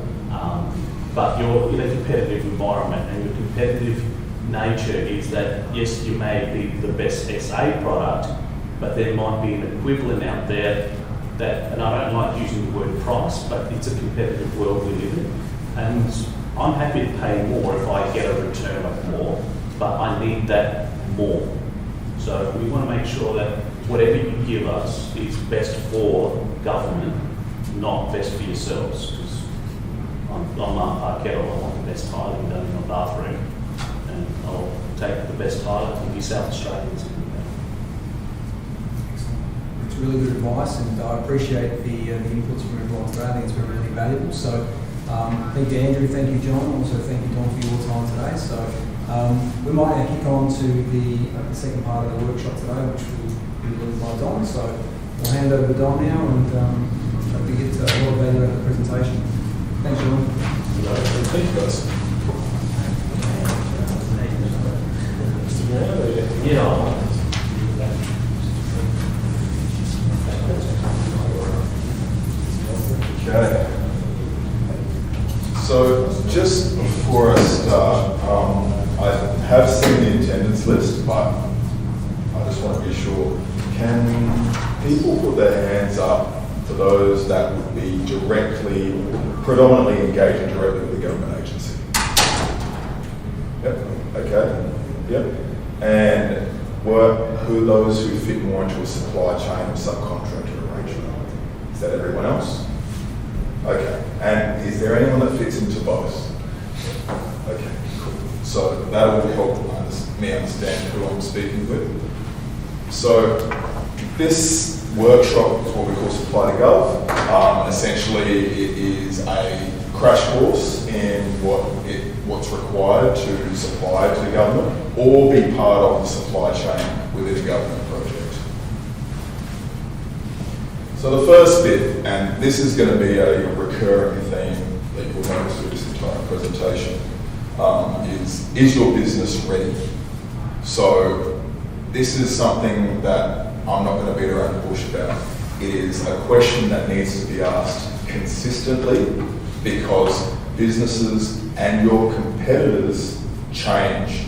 But you're in a competitive environment, and your competitive nature is that, yes, you may be the best SA product, but there might be an equivalent out there that, and I don't like using the word price, but it's a competitive world we live in. And I'm happy to pay more if I get a return of more, but I need that more. So we want to make sure that whatever you give us is best for government, not best for yourselves. Because I'm Mark Parkettle, I want the best tiling done in my bathroom, and I'll take the best tiler from you South Australians. It's really good advice, and I appreciate the inputs from everyone today. I think it's been really valuable. So thank you, Andrew. Thank you, John. Also, thank you, Don, for your time today. So we might now kick on to the second part of the workshop today, which will be led by Don. So we'll hand over to Don now, and hope we get a lot of value out of the presentation. Thanks, John. Thank you, guys. Yeah. Okay. So just before I start, I have seen the attendance list, but I just want to be sure. Can people put their hands up for those that would be predominantly engaging directly with the government agency? Yep. Okay. Yep. And who those who fit more into a supply chain or subcontractor arrangement? Is that everyone else? Okay. And is there anyone that fits into both? Okay, cool. So that will help me understand who I'm speaking with. So this workshop is what we call Supply to Gov. Essentially, it is a crash course in what's required to supply to the government or be part of the supply chain within a government project. So the first bit, and this is going to be a recurring theme that you'll notice through this entire presentation, is your business ready? So this is something that I'm not going to beat around the bush about. It is a question that needs to be asked consistently because businesses and your competitors change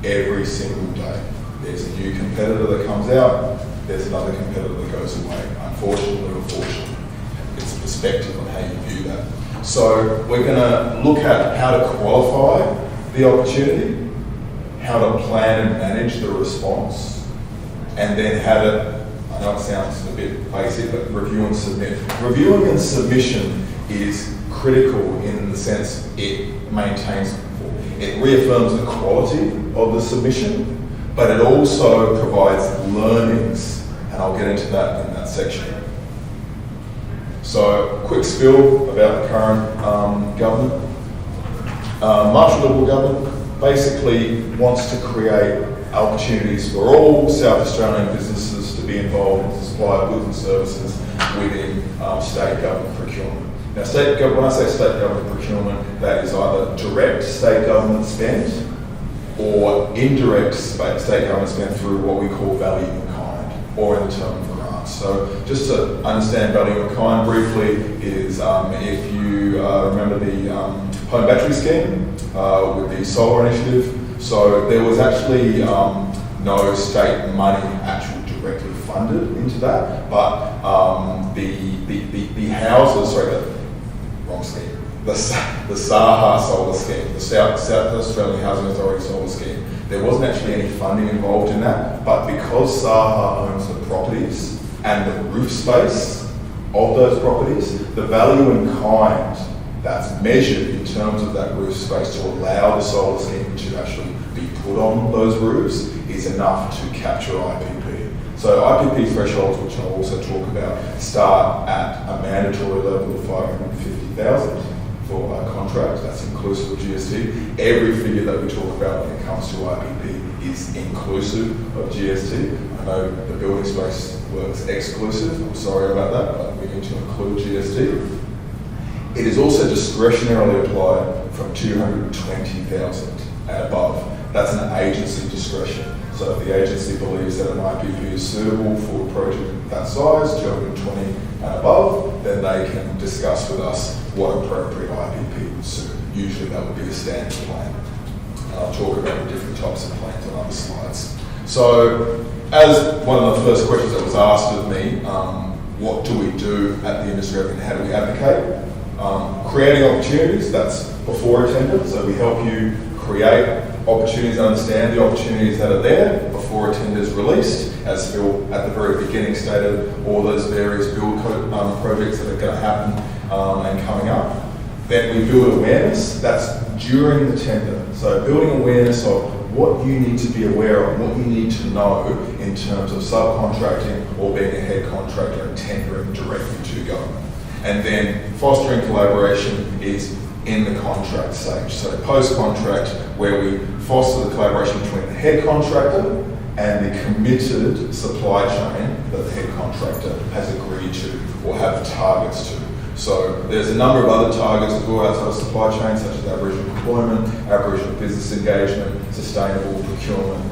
every single day. There's a new competitor that comes out, there's another competitor that goes away. Unfortunately or fortunately, it's a perspective on how you view that. So we're going to look at how to qualify the opportunity, how to plan and manage the response, and then how to, I know it sounds a bit basic, but review and submit. Reviewing and submission is critical in the sense it reaffirms the quality of the submission, but it also provides learnings, and I'll get into that in that section. So, quick spiel about the current government. Martial Liberal government basically wants to create opportunities for all South Australian businesses to be involved in the supply of goods and services within state government procurement. Now, when I say state government procurement, that is either direct state government spend or indirect state government spend through what we call value in kind, or in the term of grants. So just to understand value in kind briefly is if you remember the home battery scheme with the solar initiative. So there was actually no state money actually directly funded into that, but the houses, wrong scheme. The SAHA solar scheme, the South Australian Housing Authority solar scheme, there wasn't actually any funding involved in that, but because SAHA owns the properties and the roof space of those properties, the value in kind that's measured in terms of that roof space to allow the solar scheme to actually be put on those roofs is enough to capture IPP. So IPP thresholds, which I'll also talk about, start at a mandatory level of 550,000 for a contract. That's inclusive of GST. Every figure that we talk about when it comes to IPP is inclusive of GST. I know the building space works exclusive. I'm sorry about that, but we need to include GST. It is also discretionarily applied from 220,000 and above. That's an agency discretion. So if the agency believes that an IPP is suitable for a project that size, 220 and above, then they can discuss with us what appropriate IPP would suit. Usually that would be a standard plan. I'll talk about the different types of plans on other slides. So as one of the first questions that was asked of me, what do we do at the industry and how do we advocate? Creating opportunities, that's before a tender. So we help you create opportunities, understand the opportunities that are there before a tender is released. As Phil at the very beginning stated, all those various build projects that are going to happen and coming up. Then we build awareness, that's during the tender. So building awareness of what you need to be aware of, what you need to know in terms of subcontracting or being a head contractor and tendering directly to government. And then fostering collaboration is in the contract stage. So post-contract, where we foster the collaboration between the head contractor and the committed supply chain that the head contractor has agreed to or have targets to. So there's a number of other targets as well outside of supply chain, such as Aboriginal employment, Aboriginal business engagement, sustainable procurement,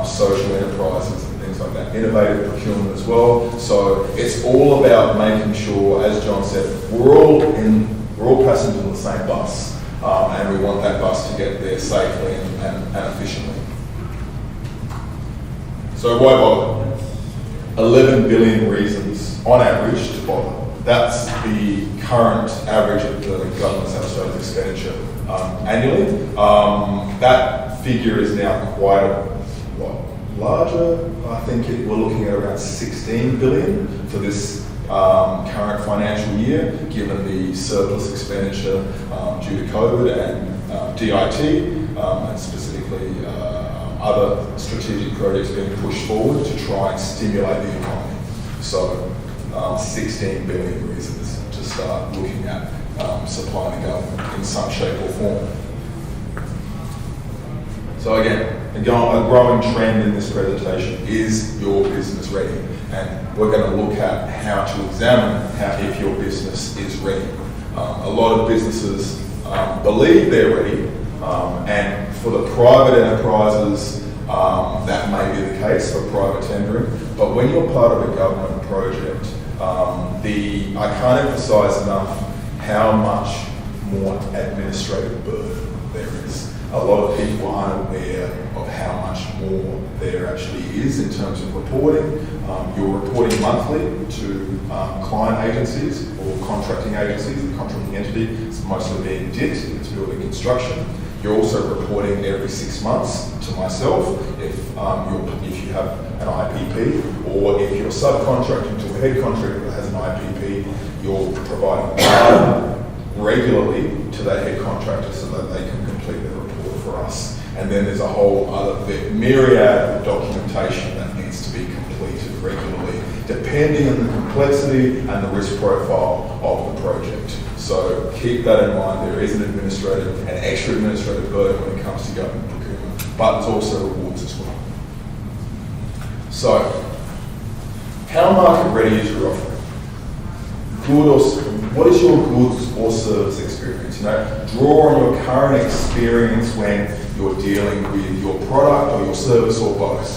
social enterprises, and things like that. Innovative procurement as well. So it's all about making sure, as John said, we're all passengers on the same bus, and we want that bus to get there safely and efficiently. So why bother? 11 billion reasons on average to bother. That's the current average of the government South Australia's expenditure annually. That figure is now quite a lot larger. I think we're looking at around 16 billion for this current financial year, given the surplus expenditure due to COVID and DIT, and specifically other strategic projects being pushed forward to try and stimulate the economy. So 16 billion reasons to start looking at supplying the government in some shape or form. So again, a growing trend in this presentation is your business ready? And we're going to look at how to examine if your business is ready. A lot of businesses believe they're ready, and for the private enterprises, that may be the case for private tendering. But when you're part of a government project, I can't emphasise enough how much more administrative burden there is. A lot of people aren't aware of how much more there actually is in terms of reporting. You're reporting monthly to client agencies or contracting agencies. The contracting entity is mostly being DIT, it's building construction. You're also reporting every 6 months to myself if you have an IPP, or if you're subcontracting to a head contractor that has an IPP, you're providing data regularly to that head contractor so that they can complete their report for us. And then there's a whole other myriad of documentation that needs to be completed regularly, depending on the complexity and the risk profile of the project. So keep that in mind. There is an extra administrative burden when it comes to government procurement, but there's also rewards as well. So, how market ready is your offering? What is your goods or service experience? Draw on your current experience when you're dealing with your product or your service or both.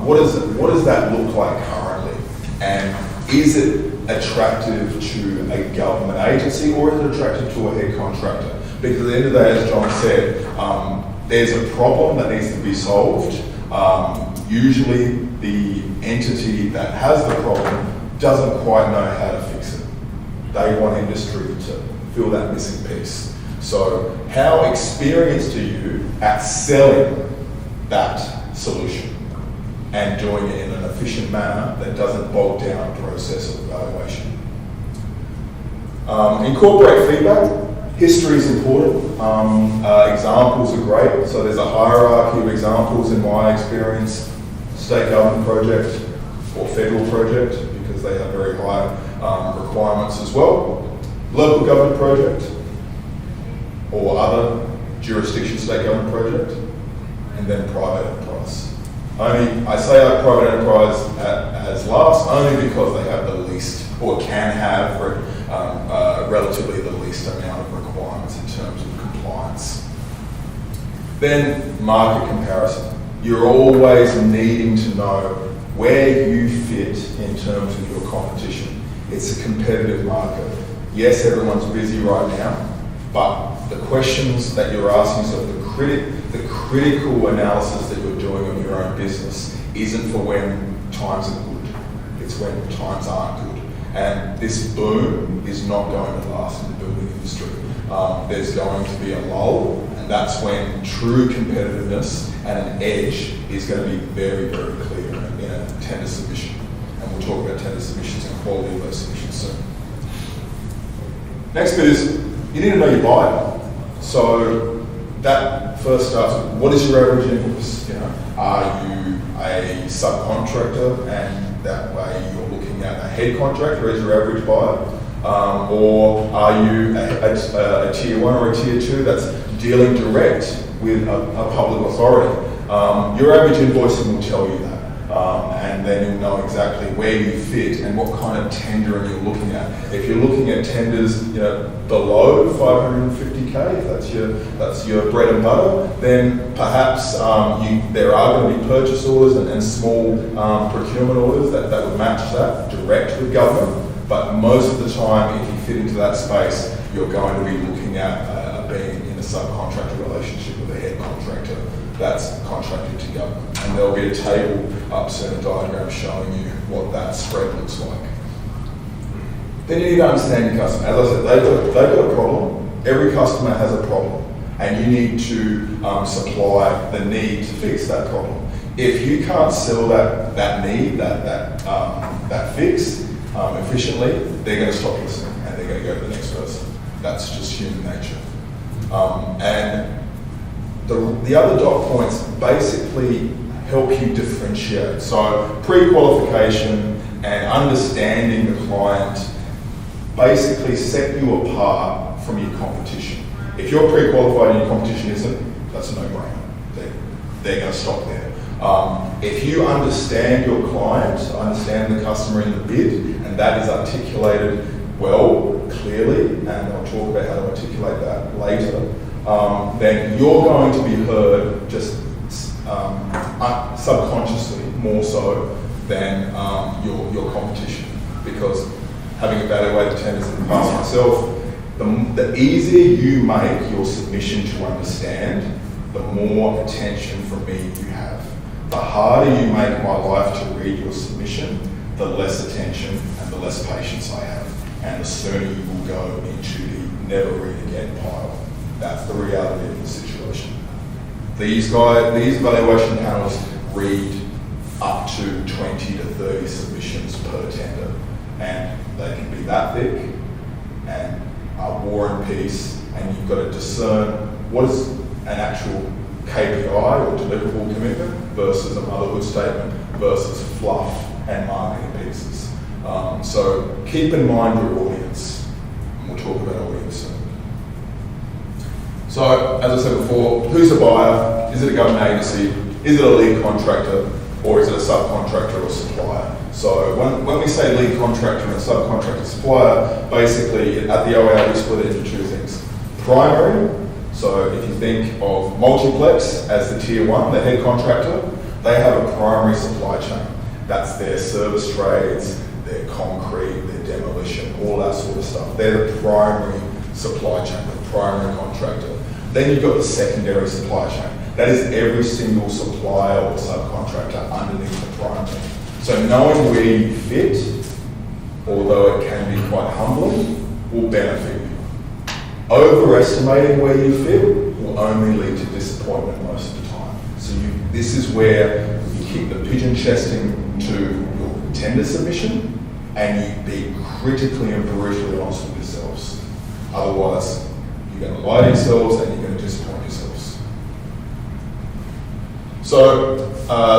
What does that look like currently? And is it attractive to a government agency, or is it attractive to a head contractor? Because at the end of the day, as John said, there's a problem that needs to be solved. Usually the entity that has the problem doesn't quite know how to fix it. They want industry to fill that missing piece. So how experienced are you at selling that solution and doing it in an efficient manner that doesn't bog down the process of evaluation? Incorporate feedback. History is important. Examples are great. So there's a hierarchy of examples in my experience. State government project or federal project, because they have very high requirements as well. Local government project or other jurisdiction state government project, and then private enterprise. I say private enterprise as last only because they have the least, or can have relatively the least amount of requirements in terms of compliance. Then market comparison. You're always needing to know where you fit in terms of your competition. It's a competitive market. Yes, everyone's busy right now, but the questions that you're asking yourself, the critical analysis that you're doing on your own business isn't for when times are good. It's when times aren't good. And this boom is not going to last in the building industry. There's going to be a lull, and that's when true competitiveness and an edge is going to be very, very clear in a tender submission. And we'll talk about tender submissions and quality of those submissions soon. Next bit is, you need to know your buyer. So that first starts with, what is your average invoice? Are you a subcontractor, and that way you're looking at a head contractor as your average buyer? Or are you a tier 1 or a tier 2 that's dealing direct with a public authority? Your average invoicing will tell you that. And then you'll know exactly where you fit and what kind of tendering you're looking at. If you're looking at tenders, below 550k, if that's your bread and butter, then perhaps there are going to be purchase orders and small procurement orders that would match that direct with government. But most of the time, if you fit into that space, you're going to be looking at being in a subcontractor relationship with a head contractor that's contracted to government. And there'll be a table up soon, a diagram showing you what that spread looks like. Then you need to understand your customer. As I said, they've got a problem. Every customer has a problem. And you need to supply the need to fix that problem. If you can't sell that need, that fix efficiently, they're going to stop listening and they're going to go to the next person. That's just human nature. And the other dot points basically help you differentiate. So pre-qualification and understanding the client basically set you apart from your competition. If you're pre-qualified and your competition isn't, that's a no-brainer. They're going to stop there. If you understand your client, understand the customer in the bid, and that is articulated well, clearly, and I'll talk about how to articulate that later, then you're going to be heard just subconsciously more so than your competition. Because having evaluated tenders in the past myself, the easier you make your submission to understand, the more attention from me you have. The harder you make my life to read your submission, the less attention and the less patience I have. And the sooner you will go into the never read again pile. That's the reality of the situation. These evaluation panels read up to 20 to 30 submissions per tender. And they can be that thick and war and peace, and you've got to discern what is an actual KPI or deliverable commitment versus a motherhood statement versus fluff and marketing pieces. So keep in mind your audience, and we'll talk about audience soon. So, as I said before, who's the buyer? Is it a government agency? Is it a lead contractor? Or is it a subcontractor or supplier? So when we say lead contractor and subcontractor supplier, basically at the OAR we split it into two things. Primary, so if you think of Multiplex as the tier 1, the head contractor, they have a primary supply chain. That's their service trades, their concrete, their demolition, all that sort of stuff. They're the primary supply chain, the primary contractor. Then you've got the secondary supply chain. That is every single supplier or subcontractor underneath the primary. So knowing where you fit, although it can be quite humbling, will benefit you. Overestimating where you fit will only lead to disappointment most of the time. So this is where you keep the pigeon chesting to your tender submission and you be critically and brutally honest with yourselves. Otherwise, You're going to lie to yourselves and you're going to disappoint yourselves. So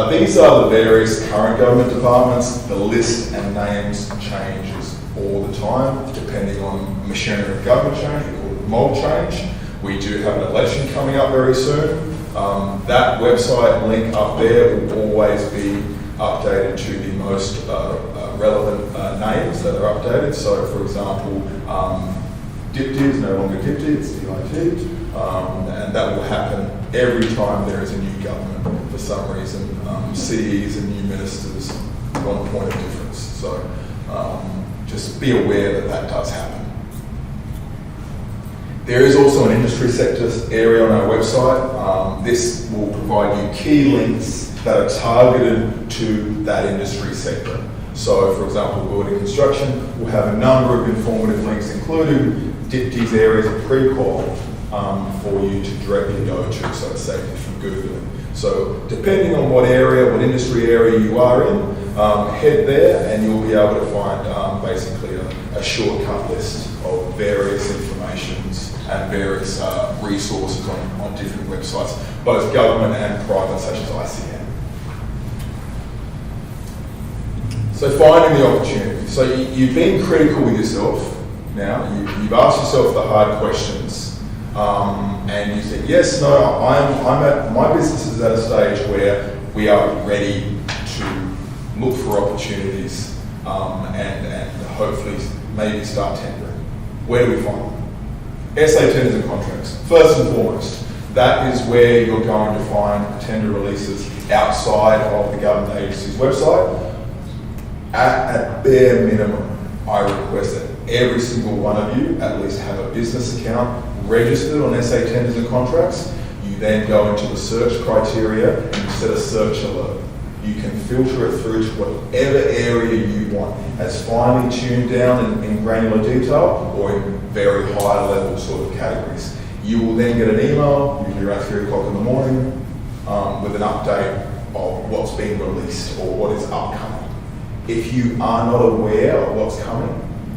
these are the various current government departments. The list and names changes all the time, depending on machinery of government change. We call it mold change. We do have an election coming up very soon. That website link up there will always be updated to the most relevant names that are updated. So, for example, DIPT is no longer DIPT, it's DIT, and that will happen every time there is a new government. For some reason, CEs and new ministers want a point of difference. So, just be aware that that does happen. There is also an industry sectors area on our website. This will provide you key links that are targeted to that industry sector. So, for example, building construction will have a number of informative links, including DIPT's areas of pre-qual for you to directly go to, so it's saved you from Googling. So, depending on what area, what industry area you are in, head there and you'll be able to find basically a shortcut list of various informations and various resources on different websites, both government and private, such as ICN. So finding the opportunity. So you've been critical with yourself now. You've asked yourself the hard questions, and you think, yes, no, my business is at a stage where we are ready to look for opportunities and hopefully maybe start tendering. Where do we find them? SA tenders and contracts. First and foremost, that is where you're going to find tender releases outside of the government agency's website. At bare minimum, I request that every single one of you at least have a business account registered on SA tenders and contracts. You then go into the search criteria and you set a search alert. You can filter it through to whatever area you want, as finely tuned down in granular detail or in very high level sort of categories. You will then get an email, usually around 3 o'clock in the morning, with an update of what's being released or what is upcoming. If you are not aware of what's coming,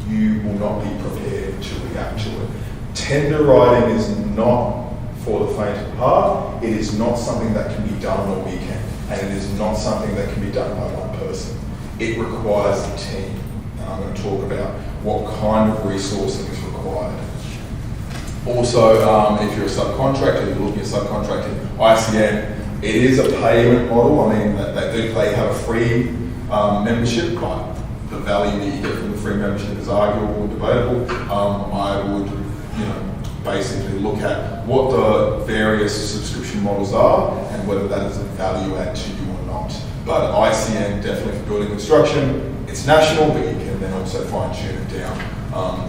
you will not be prepared to react to it. Tender writing is not for the faint of heart. It is not something that can be done on a weekend, and it is not something that can be done by one person. It requires a team, and I'm going to talk about what kind of resourcing is required. Also, if you're a subcontractor, you're looking at subcontracting, ICN, it is a payment model. I mean, they have a free membership, but the value that you get from the free membership is arguable and debatable. I would, basically look at what the various subscription models are and whether that is a value add to you or not. But ICN, definitely for building construction, it's national, but you can then also fine tune it down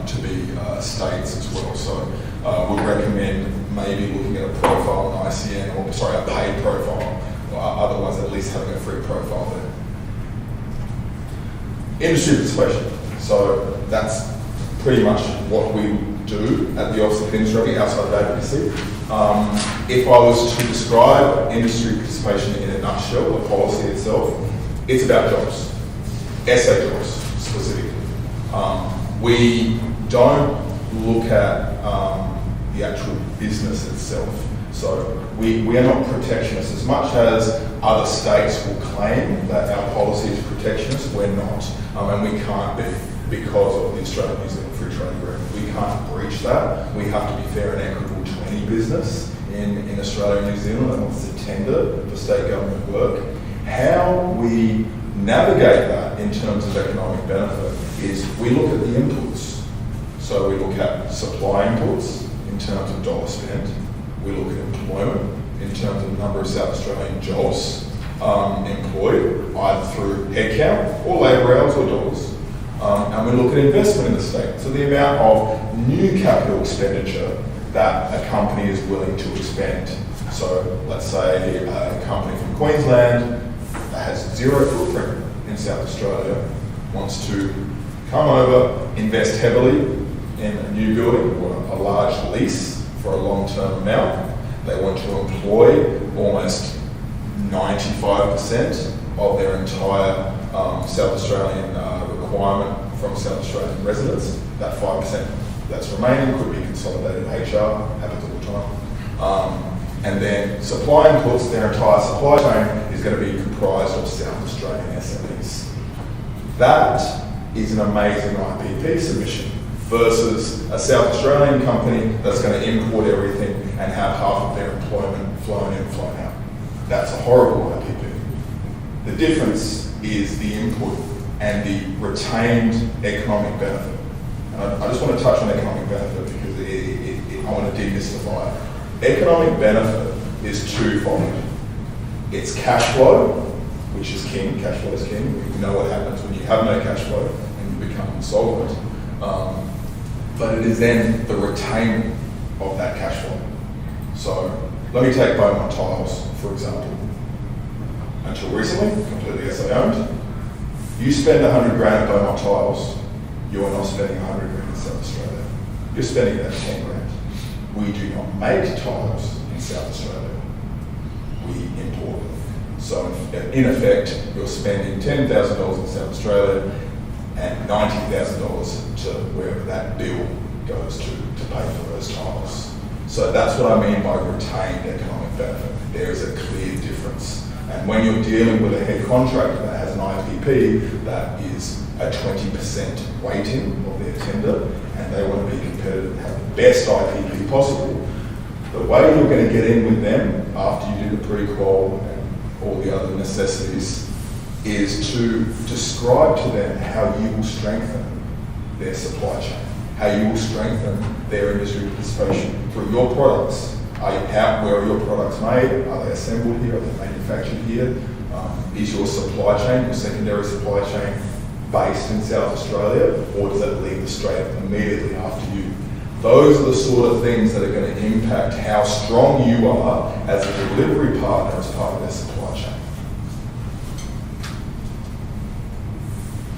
to be states as well. So we'll recommend maybe looking at a profile on ICN, or a paid profile, or otherwise at least having a free profile there. Industry participation. So that's pretty much what we do at the Office of Industry outside of Advocacy. If I was to describe industry participation in a nutshell, the policy itself, it's about jobs, SA jobs specifically. We don't look at the actual business itself. So we are not protectionists. As much as other states will claim that our policy is protectionist, we're not. And we can't be, because of the Australian-New Zealand Free Trade Agreement. We can't breach that. We have to be fair and equitable to any business in Australia and New Zealand that wants to tender for state government work. How we navigate that in terms of economic benefit is we look at the inputs. So we look at supply inputs in terms of dollar spent. We look at employment in terms of the number of South Australian jobs employed, either through headcount or labour hours or dollars. And we look at investment in the state. So the amount of new capital expenditure that a company is willing to expend. So let's say a company from Queensland that has zero footprint in South Australia wants to come over, invest heavily in a new building or a large lease for a long-term amount. They want to employ almost 95% of their entire South Australian requirement from South Australian residents. That 5% that's remaining could be consolidated HR, happens all the time. And then supply inputs, their entire supply chain is going to be comprised of South Australian SMEs. That is an amazing IPP submission versus a South Australian company that's going to import everything and have half of their employment flown in, flown out. That's a horrible IPP. The difference is the input and the retained economic benefit. And I just want to touch on economic benefit because I want to demystify it. Economic benefit is twofold. It's cash flow, which is king. Cash flow is king. We know what happens when you have no cash flow and you become insolvent. But it is then the retaining of that cash flow. So let me take Beaumont Tiles, for example. Until recently, completely SA-owned. You spend 100 grand at Beaumont Tiles, you are not spending 100 grand in South Australia. You're spending that 10 grand. We do not make tiles in South Australia. We import them. So in effect, you're spending $10,000 in South Australia and $90,000 to wherever that bill goes to pay for those tiles. So that's what I mean by retained economic benefit. There is a clear difference. And when you're dealing with a head contractor that has an IPP that is a 20% weighting of their tender and they want to be competitive and have the best IPP possible, the way you're going to get in with them after you do the pre-qual and all the other necessities is to describe to them how you will strengthen their supply chain, how you will strengthen their industry participation through your products. Where are your products made? Are they assembled here? Are they manufactured here? Is your supply chain, your secondary supply chain, based in South Australia, or does it leave straight immediately after you? Those are the sort of things that are going to impact how strong you are as a delivery partner as part of their supply chain.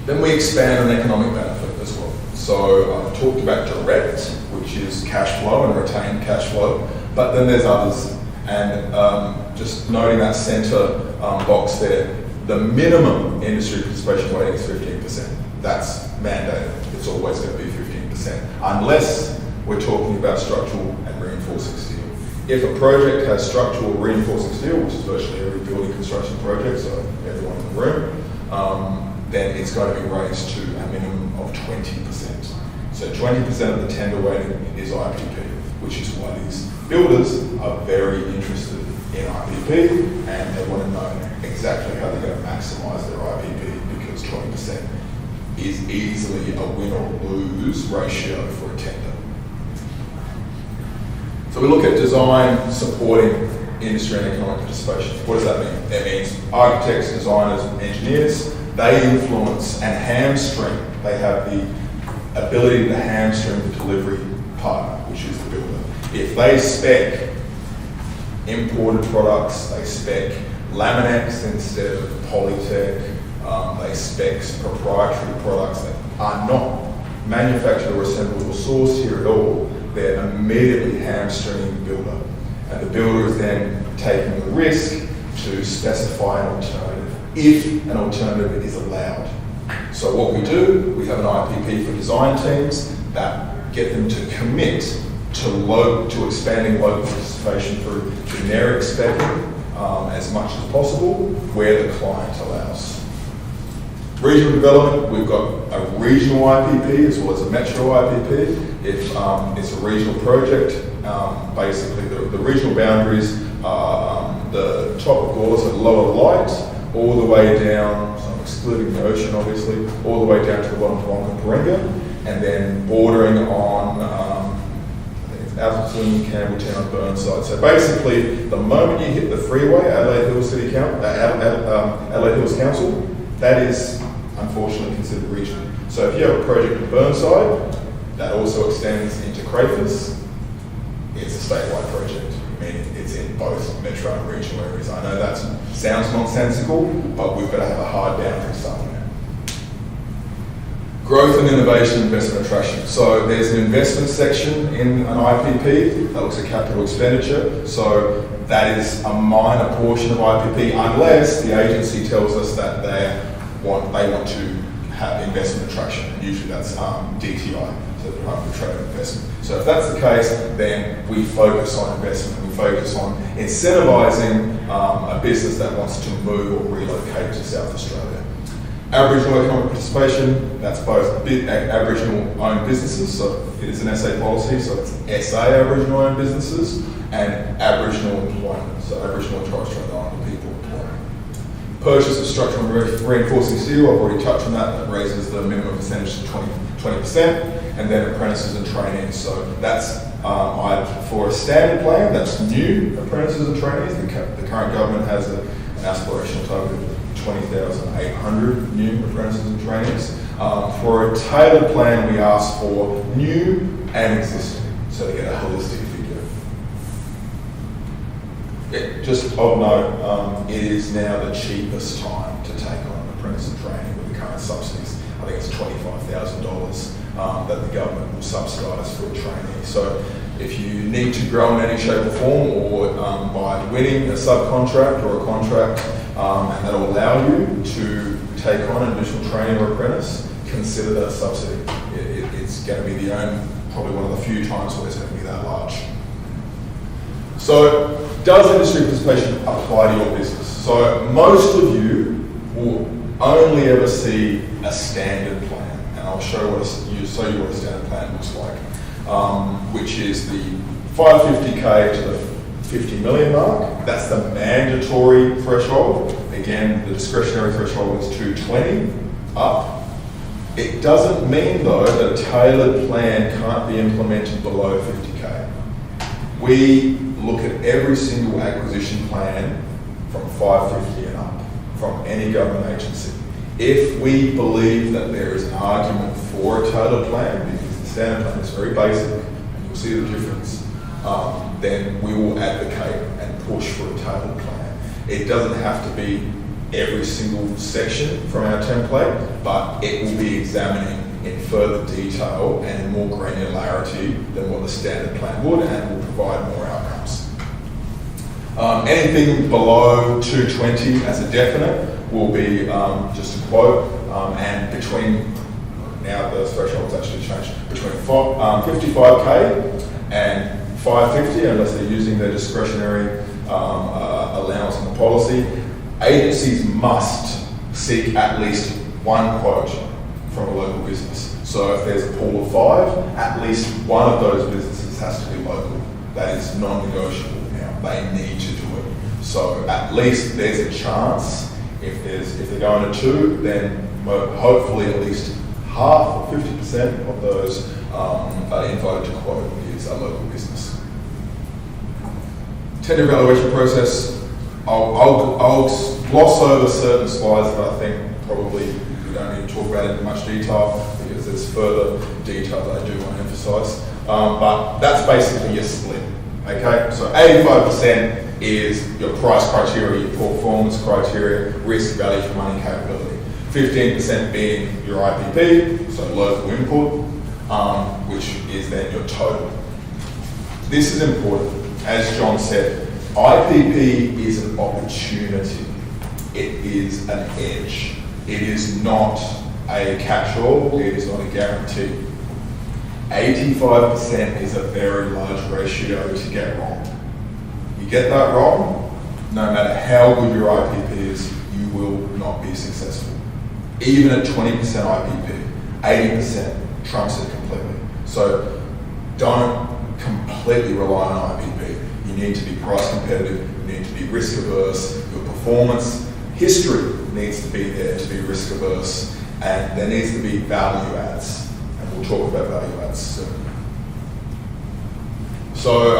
Then we expand on economic benefit as well. So I've talked about direct, which is cash flow and retained cash flow, but then there's others. And just noting that center box there, the minimum industry participation weighting is 15%. That's mandated. It's always going to be 15%, unless we're talking about structural and reinforcing steel. If a project has structural reinforcing steel, which is virtually every building construction project, so everyone in the room, then it's going to be raised to a minimum of 20%. So 20% of the tender weighting is IPP, which is why these builders are very interested in IPP and they want to know exactly how they're going to maximise their IPP, because 20% is easily a win or lose ratio for a tender. So we look at design supporting industry and economic participation. What does that mean? That means architects, designers, engineers, they influence and hamstring. They have the ability to hamstring the delivery partner, which is the builder. If they spec imported products, they spec Laminex instead of Polytech, they spec proprietary products that are not manufactured or assembled or sourced here at all, they're immediately hamstringing the builder. And the builder is then taking the risk to specify an alternative, if an alternative is allowed. So what we do, we have an IPP for design teams that get them to commit to expanding local participation through generic speccing as much as possible, where the client allows. Regional development, we've got a regional IPP as well as a metro IPP. If it's a regional project, basically the regional boundaries are the top of Gawler, so lower light, all the way down, so I'm excluding the ocean obviously, all the way down to the bottom of Wonga Paringa, and then bordering on I think it's Atherton, Campbelltown, Burnside. So basically, the moment you hit the freeway, Adelaide Hills Adelaide Hills Council, that is unfortunately considered regional. So if you have a project in Burnside, that also extends into Crayford, it's a statewide project. I mean, it's in both metro and regional areas. I know that sounds nonsensical, but we've got to have a hard boundary somewhere. Growth and innovation, investment attraction. So there's an investment section in an IPP that looks at capital expenditure. So that is a minor portion of IPP, unless the agency tells us that they want to have investment attraction. And usually that's DTI. to the Department of Trade and Investment. So if that's the case, then we focus on investment. We focus on incentivising a business that wants to move or relocate to South Australia. Aboriginal economic participation, that's both Aboriginal owned businesses, so it is an SA policy, so it's SA Aboriginal owned businesses, and Aboriginal employment, so Aboriginal and Torres Strait Islander people employment. Purchase of structural and reinforcing steel, I've already touched on that, that raises the minimum percentage to 20%, and then apprentices and trainees. So that's for a standard plan, that's new apprentices and trainees. The current government has an aspirational target of 20,800 new apprentices and trainees. For a tailored plan, we ask for new and existing, so to get a holistic figure. Just of note, it is now the cheapest time to take on apprentice and training with the current subsidies. I think it's $25,000 that the government will subsidise for a trainee. So if you need to grow in any shape or form, or by winning a subcontract or a contract, and that'll allow you to take on an additional trainee or apprentice, consider that subsidy. It's going to be probably one of the few times where it's going to be that large. So, does industry participation apply to your business? So, most of you will only ever see a standard plan, and I'll show you what a standard plan looks like, which is the 550K to the 50 million mark. That's the mandatory threshold. Again, the discretionary threshold is 220 up. It doesn't mean, though, that a tailored plan can't be implemented below 50K. We look at every single acquisition plan from 550 and up, from any government agency. If we believe that there is an argument for a tailored plan, because the standard plan is very basic, and you'll see the difference, then we will advocate and push for a tailored plan. It doesn't have to be every single section from our template, but it will be examining in further detail and in more granularity than what the standard plan would, and will provide more outcomes. Anything below 220 as a definite will be just a quote, and between, now the threshold's actually changed, between 55K and 550, unless they're using their discretionary allowance in the policy, agencies must seek at least one quote from a local business. So if there's a pool of 5, at least one of those businesses has to be local. That is non-negotiable now. They need to do it. So at least there's a chance. If they're going to 2, then hopefully at least half or 50% of those invited to quote is a local business. Tender evaluation process. I'll gloss over certain slides that I think probably we don't need to talk about in much detail, because there's further detail that I do want to emphasise. But that's basically your split. Okay, so 85% is your price criteria, your performance criteria, risk, value for money, capability. 15% being your IPP, so local input, which is then your total. This is important. As John said, IPP is an opportunity. It is an edge. It is not a catch-all. It is not a guarantee. 85% is a very large ratio to get wrong. You get that wrong, no matter how good your IPP is, you will not be successful. Even at 20% IPP, 80% trumps it completely. So don't completely rely on IPP. You need to be price competitive, you need to be risk averse, your performance history needs to be there to be risk averse, and there needs to be value adds. And we'll talk about value adds soon. So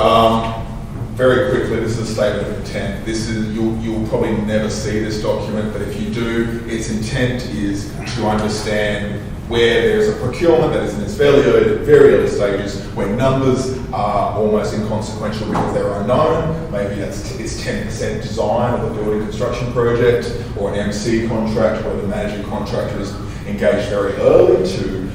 very quickly, this is a statement of intent. This is, you'll probably never see this document, but if you do, its intent is to understand where there's a procurement that is in its very early stages, where numbers are almost inconsequential because they're unknown. Maybe it's 10% design of a building construction project, or an MC contract where the managing contractor is engaged very early to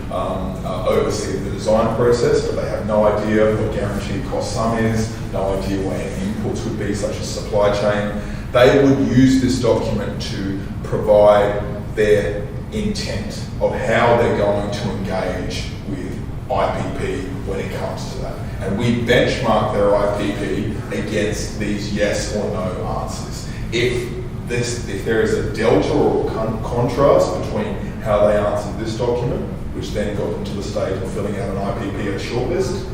oversee the design process, but they have no idea what guaranteed cost sum is, no idea what any inputs would be, such as supply chain. They would use this document to provide their intent of how they're going to engage with IPP when it comes to that. And we benchmark their IPP against these yes or no answers. If there is a delta or contrast between how they answered this document, which then got them to the stage of filling out an IPP at a shortlist,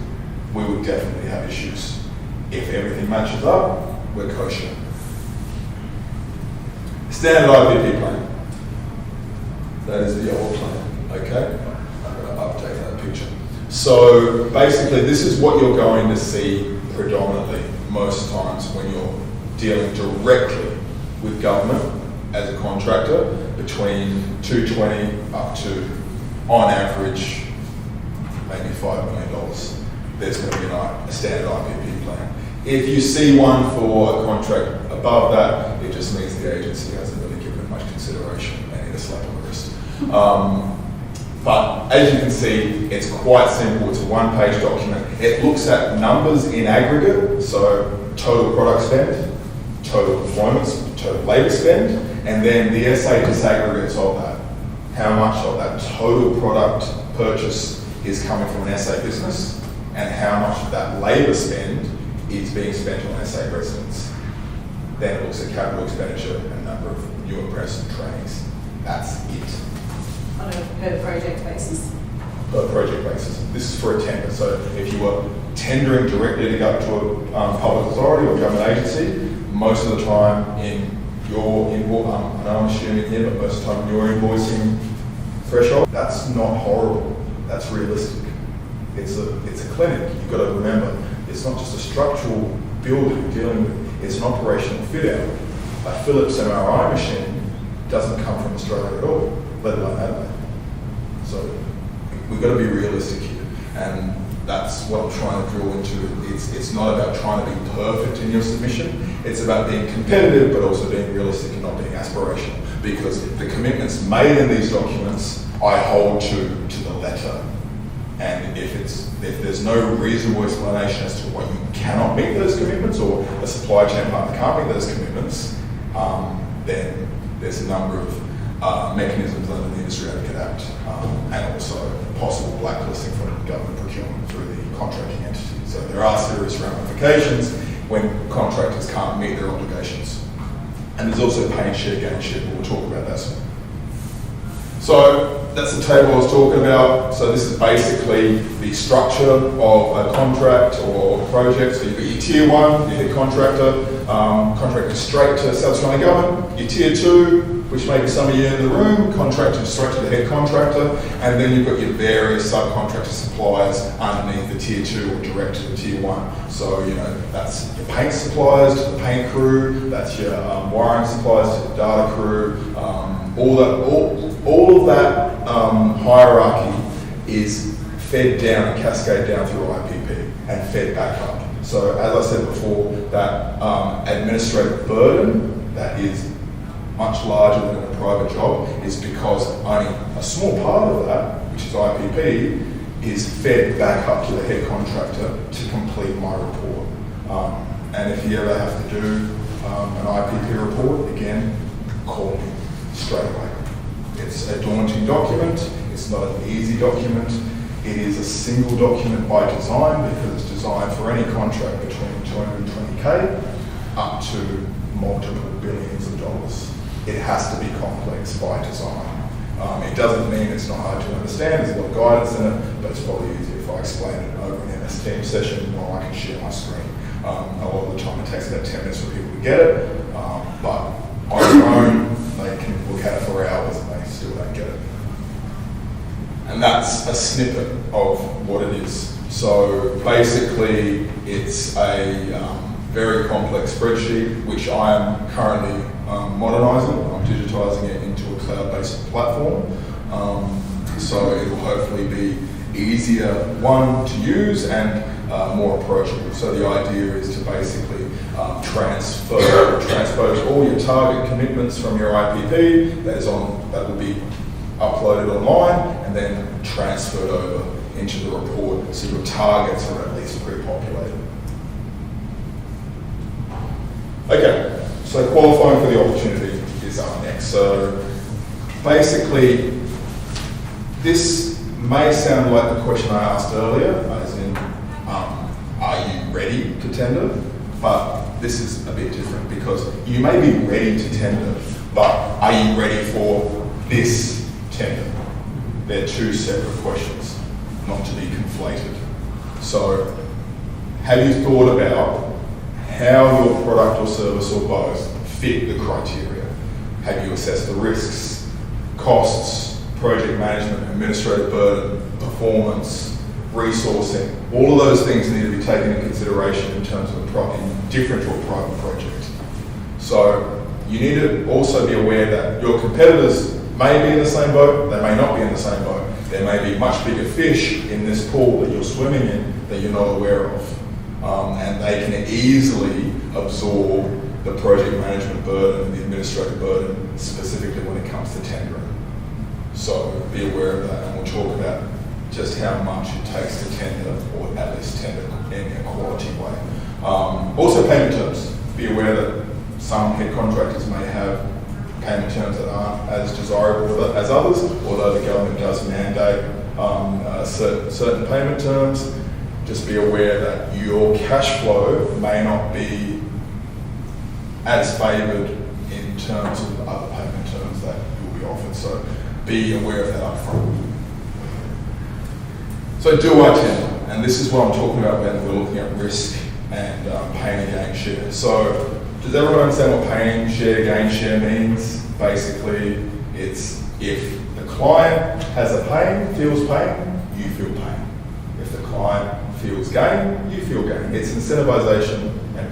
we would definitely have issues. If everything matches up, we're kosher. Standard IPP plan. That is the old plan, okay? I'm going to update that picture. So basically, this is what you're going to see predominantly most times when you're dealing directly with government as a contractor, between 220 up to, on average, maybe $5 million. There's going to be a standard IPP plan. If you see one for a contract above that, it just means the agency hasn't really given it much consideration and need a slap on the wrist. But as you can see, it's quite simple. It's a one-page document. It looks at numbers in aggregate, so total product spend, total performance, total labour spend, and then the SA disaggregates of that. How much of that total product purchase is coming from an SA business, and how much of that labour spend is being spent on SA residents. Then it looks at capital expenditure and number of new apprentices and trainees. That's it. On a per project basis? Per project basis. This is for a tender. So if you were tendering directly to go to a public authority or government agency, most of the time in your invoice, I know I'm assuming here, but most of the time in your invoicing threshold, that's not horrible. That's realistic. It's a clinic. You've got to remember, it's not just a structural building you're dealing with, it's an operational fit out. A Philips MRI machine doesn't come from Australia at all, let alone Adelaide. So we've got to be realistic here, and that's what I'm trying to drill into. It's not about trying to be perfect in your submission, it's about being competitive but also being realistic and not being aspirational, because the commitments made in these documents I hold to the letter. And if there's no reasonable explanation as to why you cannot meet those commitments, or a supply chain partner can't meet those commitments, then there's a number of mechanisms under the Industry Advocate Act, and also possible blacklisting from government procurement through the contracting entity. So there are serious ramifications when contractors can't meet their obligations. And there's also pay and share, gain share, but we'll talk about that soon. So that's the table I was talking about. So this is basically the structure of a contract or project. So you've got your tier one, your head contractor, contracting straight to South Australian government. Your tier two, which maybe some of you in the room, contracting straight to the head contractor. And then you've got your various subcontractor suppliers underneath the tier two or direct to the tier one. So, that's your paint suppliers to the paint crew, that's your wiring suppliers to the data crew, all of that hierarchy is fed down and cascaded down through IPP and fed back up. So as I said before, that administrative burden that is much larger than in a private job is because only a small part of that, which is IPP, is fed back up to the head contractor to complete my report. And if you ever have to do an IPP report, again, call me straight away. It's a daunting document, it's not an easy document, it is a single document by design because it's designed for any contract between 220K up to multiple billions of dollars. It has to be complex by design. It doesn't mean it's not hard to understand, there's a lot of guidance in it, but it's probably easier if I explain it over an MS Teams session while I can share my screen. A lot of the time it takes about 10 minutes for people to get it, but on their own, they can look at it for hours and they still don't get it. And that's a snippet of what it is. So basically, it's a very complex spreadsheet, which I am currently modernising. I'm digitising it into a cloud-based platform. So it will hopefully be easier, one, to use and more approachable. So the idea is to basically transpose all your target commitments from your IPP that will be uploaded online and then transferred over into the report so your targets are at least pre-populated. Okay, so qualifying for the opportunity is up next. So basically, this may sound like the question I asked earlier, as in, are you ready to tender? But this is a bit different because you may be ready to tender, but are you ready for this tender? They're two separate questions, not to be conflated. So, have you thought about how your product or service or both fit the criteria? Have you assessed the risks, costs, project management, administrative burden, performance, resourcing? All of those things need to be taken into consideration in terms of different to a private project. So you need to also be aware that your competitors may be in the same boat, they may not be in the same boat. There may be much bigger fish in this pool that you're swimming in that you're not aware of. And they can easily absorb the project management burden, the administrative burden, specifically when it comes to tendering. So be aware of that, and we'll talk about just how much it takes to tender, or at least tender in a quality way. Also payment terms. Be aware that some head contractors may have payment terms that aren't as desirable as others, although the government does mandate certain payment terms. Just be aware that your cash flow may not be as favoured in terms of other payment terms that will be offered. So be aware of that up front. So do I tender? And this is what I'm talking about when we're looking at risk and paying a gain share. So does everyone understand what paying share, gain share means? Basically, it's if the client has a pain, feels pain, you feel pain. If the client feels gain, you feel gain. It's incentivization and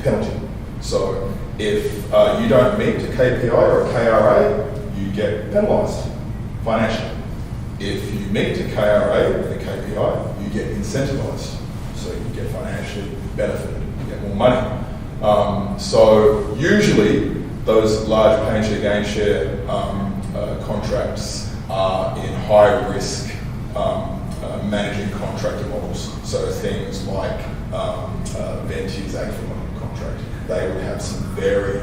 penalty. So if you don't meet a KPI or a KRA, you get penalised financially. If you meet a KRA and a KPI, you get incentivised. So you get financially benefited, you get more money. So usually those large pay share, gain share contracts are in high risk managing contractor models. So things like Venti's AgFirm contract, they would have some very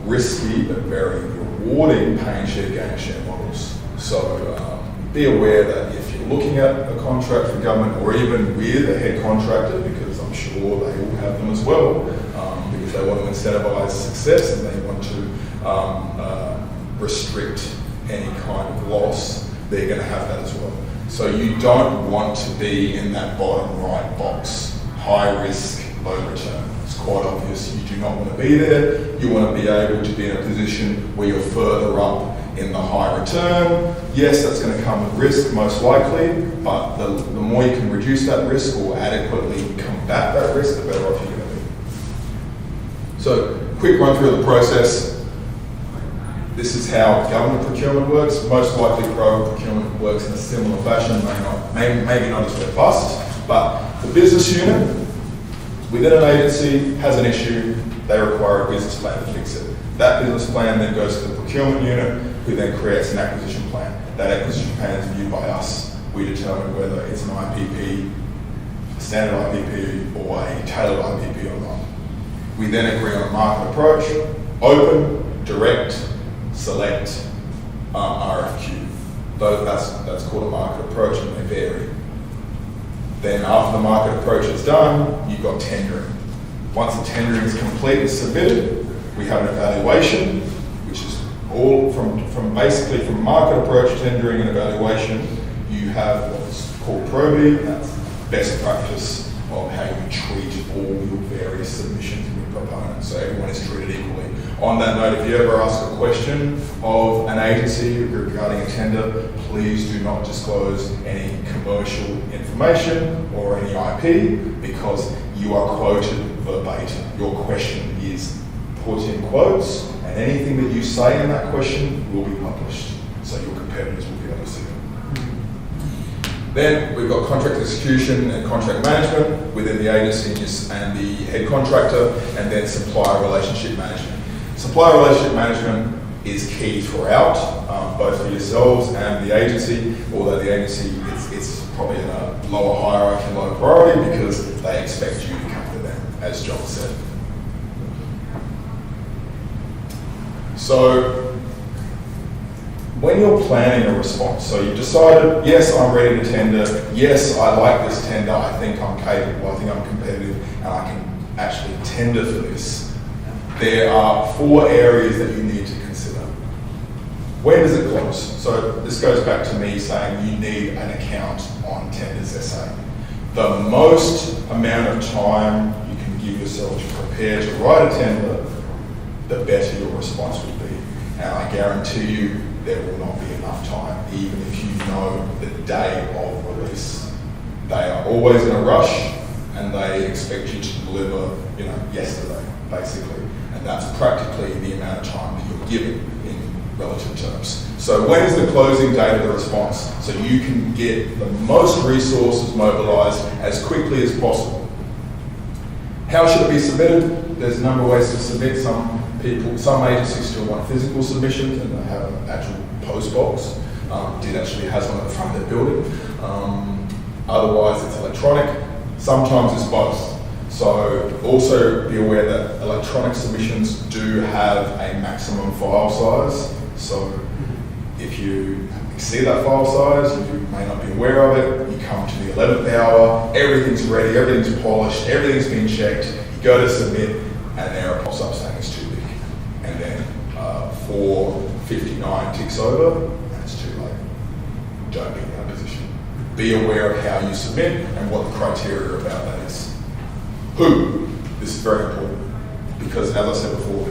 risky but very rewarding pay and share, gain share models. So be aware that if you're looking at a contract for government or even with a head contractor, because I'm sure they will have them as well, because they want to incentivise success and they want to restrict any kind of loss, they're going to have that as well. So you don't want to be in that bottom right box, high risk, low return. It's quite obvious you do not want to be there. You want to be able to be in a position where you're further up in the high return. Yes, that's going to come with risk, most likely, but the more you can reduce that risk or adequately combat that risk, the better off you're going to be. So, quick run through of the process. This is how government procurement works. Most likely private procurement works in a similar fashion, maybe not as robust, but the business unit within an agency has an issue, they require a business plan to fix it. That business plan then goes to the procurement unit, who then creates an acquisition plan. That acquisition plan is viewed by us. We determine whether it's an IPP, a standard IPP, or a tailored IPP or not. We then agree on a market approach, open, direct, select, RFQ. That's called a market approach, and they vary. Then after the market approach is done, you've got tendering. Once the tendering is complete and submitted, we have an evaluation, which is all from basically from market approach, tendering and evaluation. You have what's called probity, that's best practice of how you treat all your various submissions and your proponents, so everyone is treated equally. On that note, if you ever ask a question of an agency regarding a tender, please do not disclose any commercial information or any IP, because you are quoted verbatim. Your question is put in quotes, and anything that you say in that question will be published, so your competitors will be able to see it. Then we've got contract execution and contract management within the agency and the head contractor, and then supplier relationship management. Supplier relationship management is key throughout, both for yourselves and the agency, although the agency, it's probably in a lower hierarchy, lower priority, because they expect you to come to them, as John said. So, when you're planning a response, so you've decided, yes, I'm ready to tender, yes, I like this tender, I think I'm capable, I think I'm competitive, and I can actually tender for this. There are 4 areas that you need to consider. When does it close? So this goes back to me saying you need an account on Tenders SA. The most amount of time you can give yourself to prepare to write a tender, the better your response will be. And I guarantee you there will not be enough time, even if you know the day of release. They are always in a rush and they expect you to deliver, yesterday, basically. And that's practically the amount of time that you're given in relative terms. So when is the closing date of the response? So you can get the most resources mobilised as quickly as possible. How should it be submitted? There's a number of ways to submit. Some agencies still want physical submissions and they have an actual post box. DID actually has one at the front of their building. Otherwise it's electronic. Sometimes it's both. So also be aware that electronic submissions do have a maximum file size. So if you exceed that file size, you may not be aware of it, you come to the 11th hour, everything's ready, everything's polished, everything's been checked, you go to submit, and an error pops up saying it's too big. And then 4:59 ticks over, and it's too late. Don't be in that position. Be aware of how you submit and what the criteria about that is. Who? This is very important, because as I said before,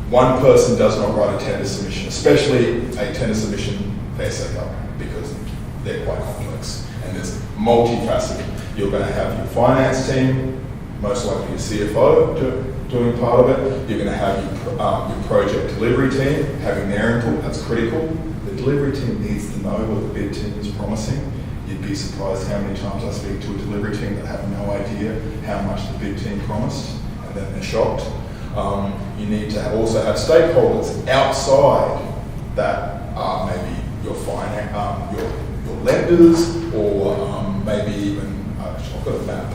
one person does not write a tender submission, especially a tender submission for SACO, because they're quite complex and there's multifaceted. You're going to have your finance team, most likely your CFO doing part of it. You're going to have your project delivery team having their input. That's critical. The delivery team needs to know what the bid team is promising. You'd be surprised how many times I speak to a delivery team that have no idea how much the bid team promised, and then they're shocked. You need to also have stakeholders outside that are maybe your your lenders, or maybe even, I've got a map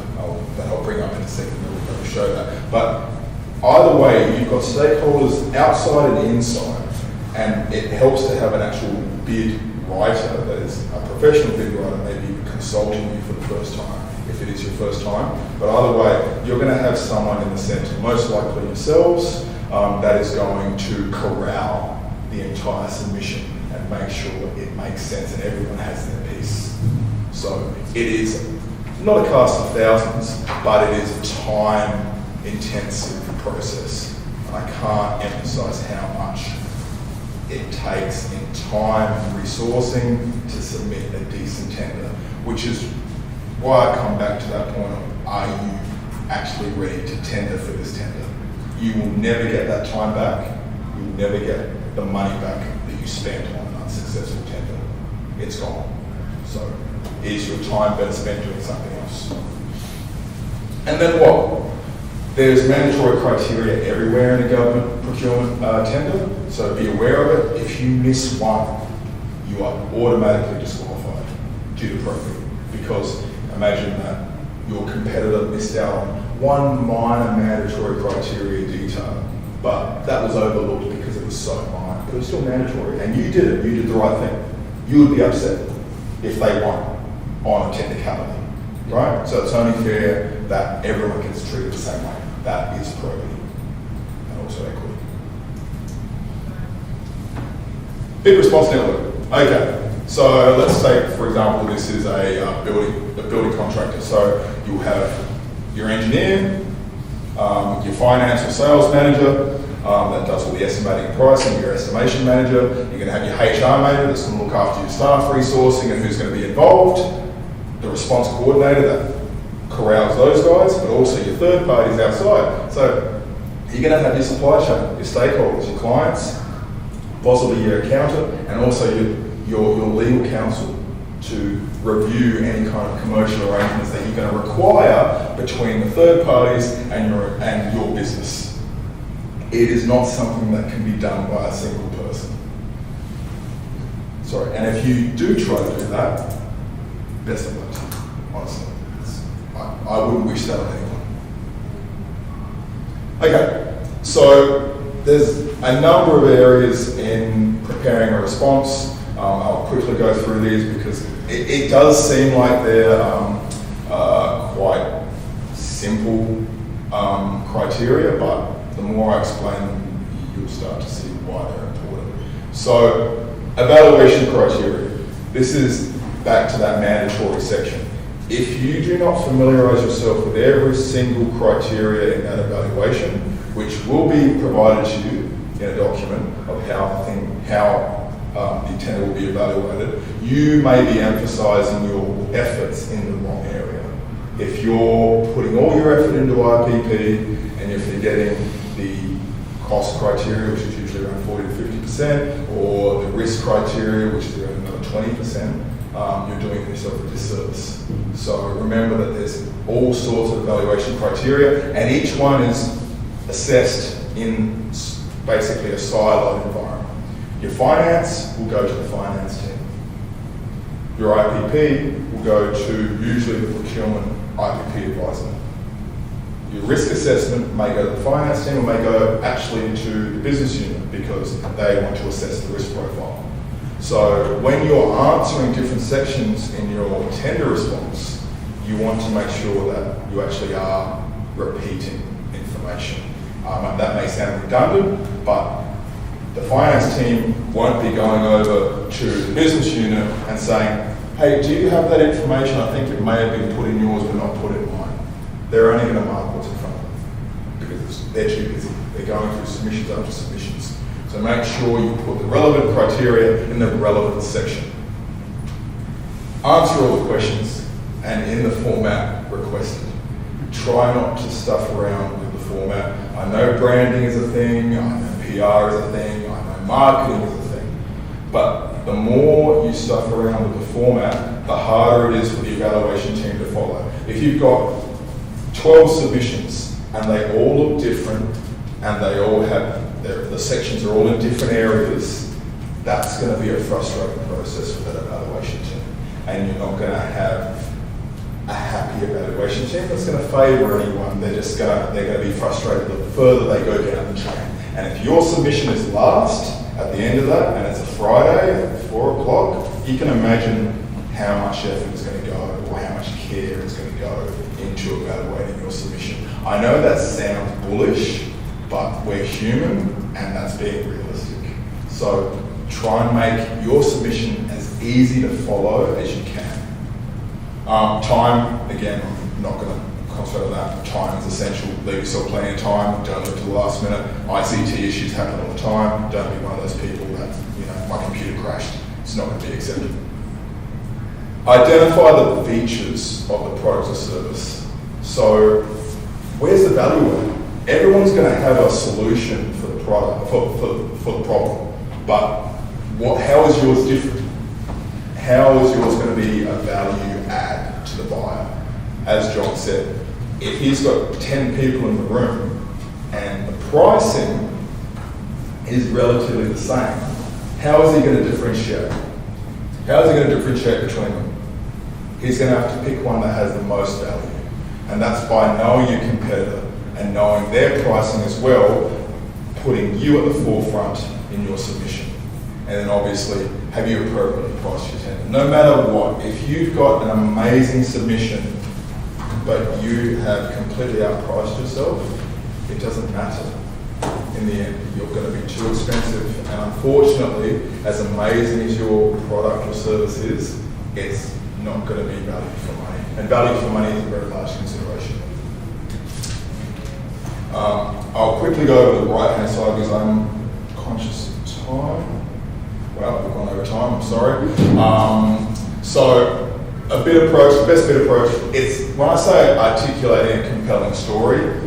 that I'll bring up in a second that will show that. But either way, you've got stakeholders outside and inside, and it helps to have an actual bid writer that is a professional bid writer, maybe consulting you for the first time, if it is your first time. But either way, you're going to have someone in the centre, most likely yourselves, that is going to corral the entire submission and make sure it makes sense and everyone has their piece. So it is not a cast of thousands, but it is a time-intensive process. And I can't emphasise how much it takes in time and resourcing to submit a decent tender, which is why I come back to that point of, are you actually ready to tender for this tender? You will never get that time back. You will never get the money back that you spent on an unsuccessful tender. It's gone. So is your time better spent doing something else? And then what? There's mandatory criteria everywhere in a government procurement tender, so be aware of it. If you miss one, you are automatically disqualified due to probity, because imagine that your competitor missed out on one minor mandatory criteria detail, but that was overlooked because it was so minor, but it was still mandatory, and you did it, you did the right thing. You would be upset if they won on a technicality, right? So it's only fair that everyone gets treated the same way. That is probity, and also equity. Bid response network. Okay, so let's take, for example, this is a building contractor. So you'll have your engineer, your finance or sales manager that does all the estimating and pricing, your estimation manager. You're going to have your HR manager that's going to look after your staff resourcing and who's going to be involved, the response coordinator that corrals those guys, but also your third parties outside. So you're going to have your supply chain, your stakeholders, your clients, possibly your accountant, and also your legal counsel to review any kind of commercial arrangements that you're going to require between the third parties and your business. It is not something that can be done by a single person. Sorry, and if you do try to do that, best of luck to you, honestly. I wouldn't wish that on anyone. Okay, so there's a number of areas in preparing a response, I'll quickly go through these because it does seem like they're quite simple criteria, but the more I explain them, you'll start to see why they're important. So, evaluation criteria. This is back to that mandatory section. If you do not familiarise yourself with every single criteria in that evaluation, which will be provided to you in a document of how the tender will be evaluated, you may be emphasising your efforts in the wrong area. If you're putting all your effort into IPP and you're forgetting the cost criteria, which is usually around 40 to 50%, or the risk criteria, which is around another 20%, you're doing yourself a disservice. So remember that there's all sorts of evaluation criteria, and each one is assessed in basically a siloed environment. Your finance will go to the finance team. Your IPP will go to usually the procurement IPP advisor. Your risk assessment may go to the finance team or may go actually to the business unit because they want to assess the risk profile. So when you're answering different sections in your tender response, you want to make sure that you actually are repeating information. That may sound redundant, but the finance team won't be going over to the business unit and saying, hey, do you have that information? I think it may have been put in yours but not put in mine. They're only going to mark what's in front of them because they're too busy. They're going through submissions after submissions. So make sure you put the relevant criteria in the relevant section. Answer all the questions and in the format requested. Try not to stuff around with the format. I know branding is a thing, I know PR is a thing, I know marketing is a thing. But the more you stuff around with the format, the harder it is for the evaluation team to follow. If you've got 12 submissions and they all look different and they all have, the sections are all in different areas, that's going to be a frustrating process for that evaluation team. And you're not going to have a happy evaluation team that's going to favour anyone. They're going to be frustrated the further they go down the chain. And if your submission is last at the end of that, and it's a Friday at 4 o'clock, you can imagine how much effort is going to go or how much care is going to go into evaluating your submission. I know that sounds bullish, but we're human and that's being realistic. So try and make your submission as easy to follow as you can. Time, again, I'm not going to concentrate on that. Time is essential. Leave yourself plenty of time. Don't look to the last minute. ICT issues happen all the time. Don't be one of those people that, my computer crashed. It's not going to be accepted. Identify the features of the product or service. So, where's the value add? Everyone's going to have a solution for the product, for the problem. But how is yours different? How is yours going to be a value add to the buyer? As John said, if he's got 10 people in the room and the pricing is relatively the same, how is he going to differentiate? How is he going to differentiate between them? He's going to have to pick one that has the most value. And that's by knowing your competitor and knowing their pricing as well, putting you at the forefront in your submission. And then obviously, have you appropriately priced your tender? No matter what, if you've got an amazing submission, but you have completely outpriced yourself, it doesn't matter. In the end, you're going to be too expensive. And unfortunately, as amazing as your product or service is, it's not going to be value for money. And value for money is a very large consideration. I'll quickly go over the right-hand side because I'm conscious of time. Well, we've gone over time, I'm sorry. So, a bid approach, the best bid approach, it's, when I say articulating a compelling story,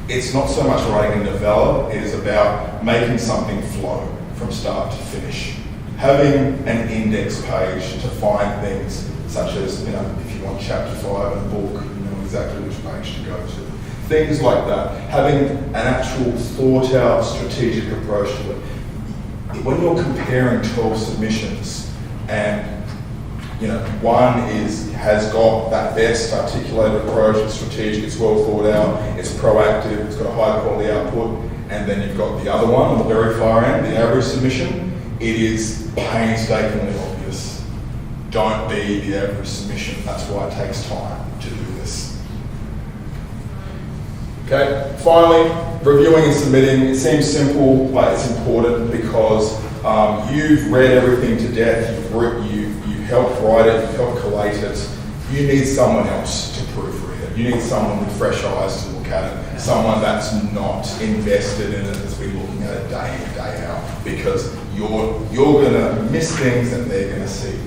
it's not so much writing a novella, it is about making something flow from start to finish. Having an index page to find things such as, if you want chapter 5 in a book, you know exactly which page to go to. Things like that. Having an actual thought out strategic approach to it. When you're comparing 12 submissions and one has got that best articulated approach, it's strategic, it's well thought out, it's proactive, it's got a high quality output, and then you've got the other one on the very far end, the average submission, it is painstakingly obvious. Don't be the average submission. That's why it takes time to do this. Okay, finally, reviewing and submitting. It seems simple, but it's important because you've read everything to death, you've helped write it, you've helped collate it. You need someone else to proofread it. You need someone with fresh eyes to look at it. Someone that's not invested in it, that's been looking at it day in, day out, because you're going to miss things and they're going to see.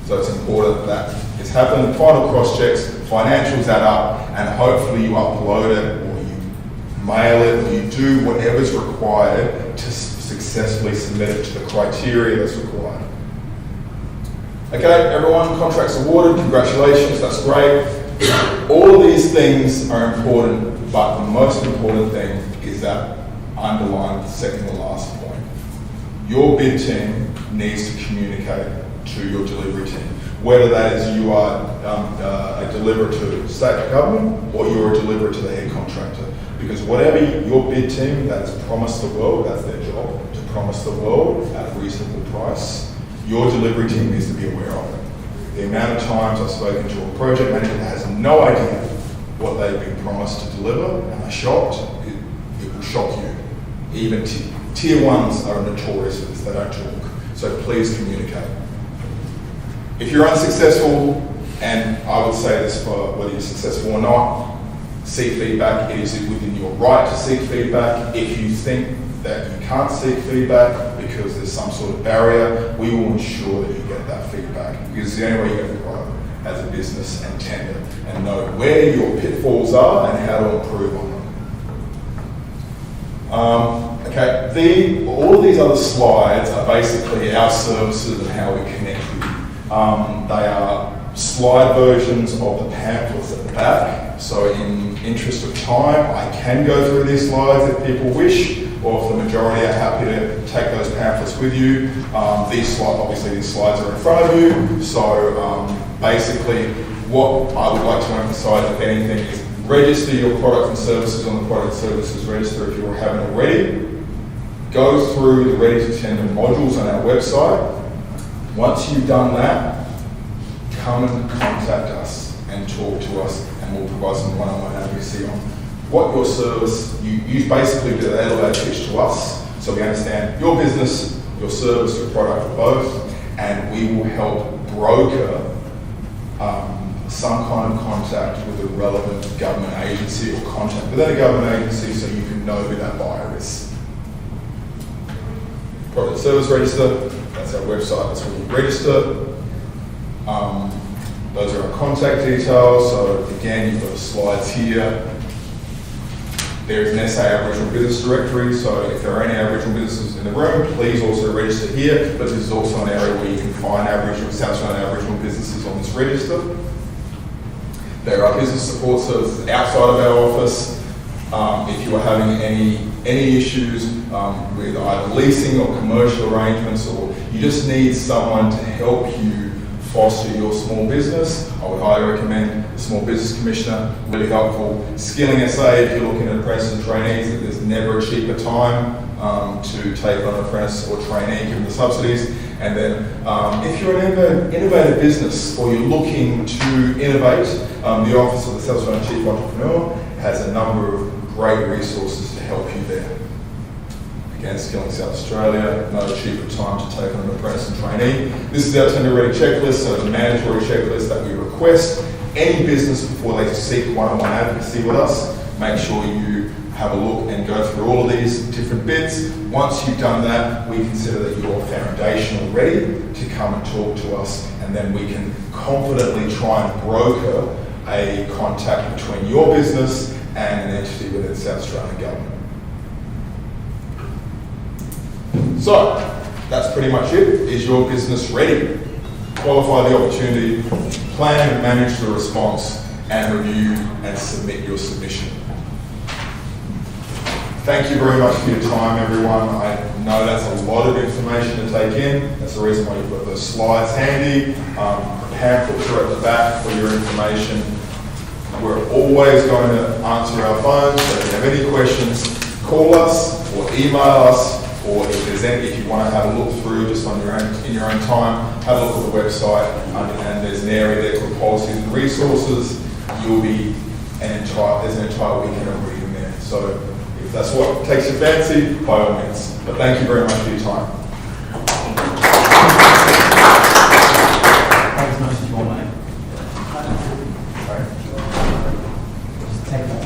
So it's important that it's happened. Final cross checks, financials add up, and hopefully you upload it or you mail it or you do whatever's required to successfully submit it to the criteria that's required. Okay, everyone, contracts awarded, congratulations, that's great. All of these things are important, but the most important thing is that underlined second to last point. Your bid team needs to communicate to your delivery team, whether that is you are a deliverer to state government or you're a deliverer to the head contractor. Because whatever your bid team that has promised the world, that's their job, to promise the world at a reasonable price, your delivery team needs to be aware of it. The amount of times I've spoken to a project manager that has no idea what they've been promised to deliver and are shocked, it will shock you. Even tier ones are notorious for this, they don't talk. So please communicate. If you're unsuccessful, and I would say this for whether you're successful or not, seek feedback. It is within your right to seek feedback. If you think that you can't seek feedback because there's some sort of barrier, we will ensure that you get that feedback, because it's the only way you're going to grow as a business and tender and know where your pitfalls are and how to improve on them. Okay, all of these other slides are basically our services and how we connect with you. They are slide versions of the pamphlets at the back. So in interest of time, I can go through these slides if people wish, or if the majority are happy to take those pamphlets with you. These slides are in front of you. So basically, what I would like to emphasise, if anything, is register your products and services on the product services register if you haven't already. Go through the Ready to Tender modules on our website. Once you've done that, come and contact us and talk to us, and we'll provide some one-on-one advocacy on what your service, you basically do the elevator pitch to us, so we understand your business, your service, your product, or both, and we will help broker some kind of contact with a relevant government agency or contact within a government agency so you can know who that buyer is. Product service register, that's our website, that's where you register. Those are our contact details. So again, you've got the slides here. There is an SA Aboriginal Business Directory, so if there are any Aboriginal businesses in the room, please also register here. But this is also an area where you can find South Australian Aboriginal businesses on this register. There are business support services outside of our office. If you are having any issues with either leasing or commercial arrangements, or you just need someone to help you foster your small business, I would highly recommend the Small Business Commissioner. Really helpful. Skilling SA, if you're looking at apprentices and trainees, there's never a cheaper time to take on an apprentice or trainee given the subsidies. And then if you're an innovative business or you're looking to innovate, the Office of the South Australian Chief Entrepreneur has a number of great resources to help you there. Again, Skilling South Australia, no cheaper time to take on an apprentice and trainee. This is our tender ready checklist, so the mandatory checklist that we request any business before they seek one-on-one advocacy with us. Make sure you have a look and go through all of these different bits. Once you've done that, we consider that you're foundational ready to come and talk to us, and then we can confidently try and broker a contact between your business and an entity within the South Australian Government. So, that's pretty much it. Is your business ready? Qualify the opportunity, plan and manage the response, and review and submit your submission. Thank you very much for your time, everyone. I know that's a lot of information to take in. That's the reason why you've got those slides handy. The pamphlets are at the back for your information. We're always going to answer our phones, so if you have any questions, call us or email us. or if you want to have a look through just on your own, in your own time, have a look at the website, and there's an area there called policies and resources. You'll be there's an entire weekend of reading there. So if that's what takes your fancy, by all means. But thank you very much for your time. Take as much as you want, mate. Just take that.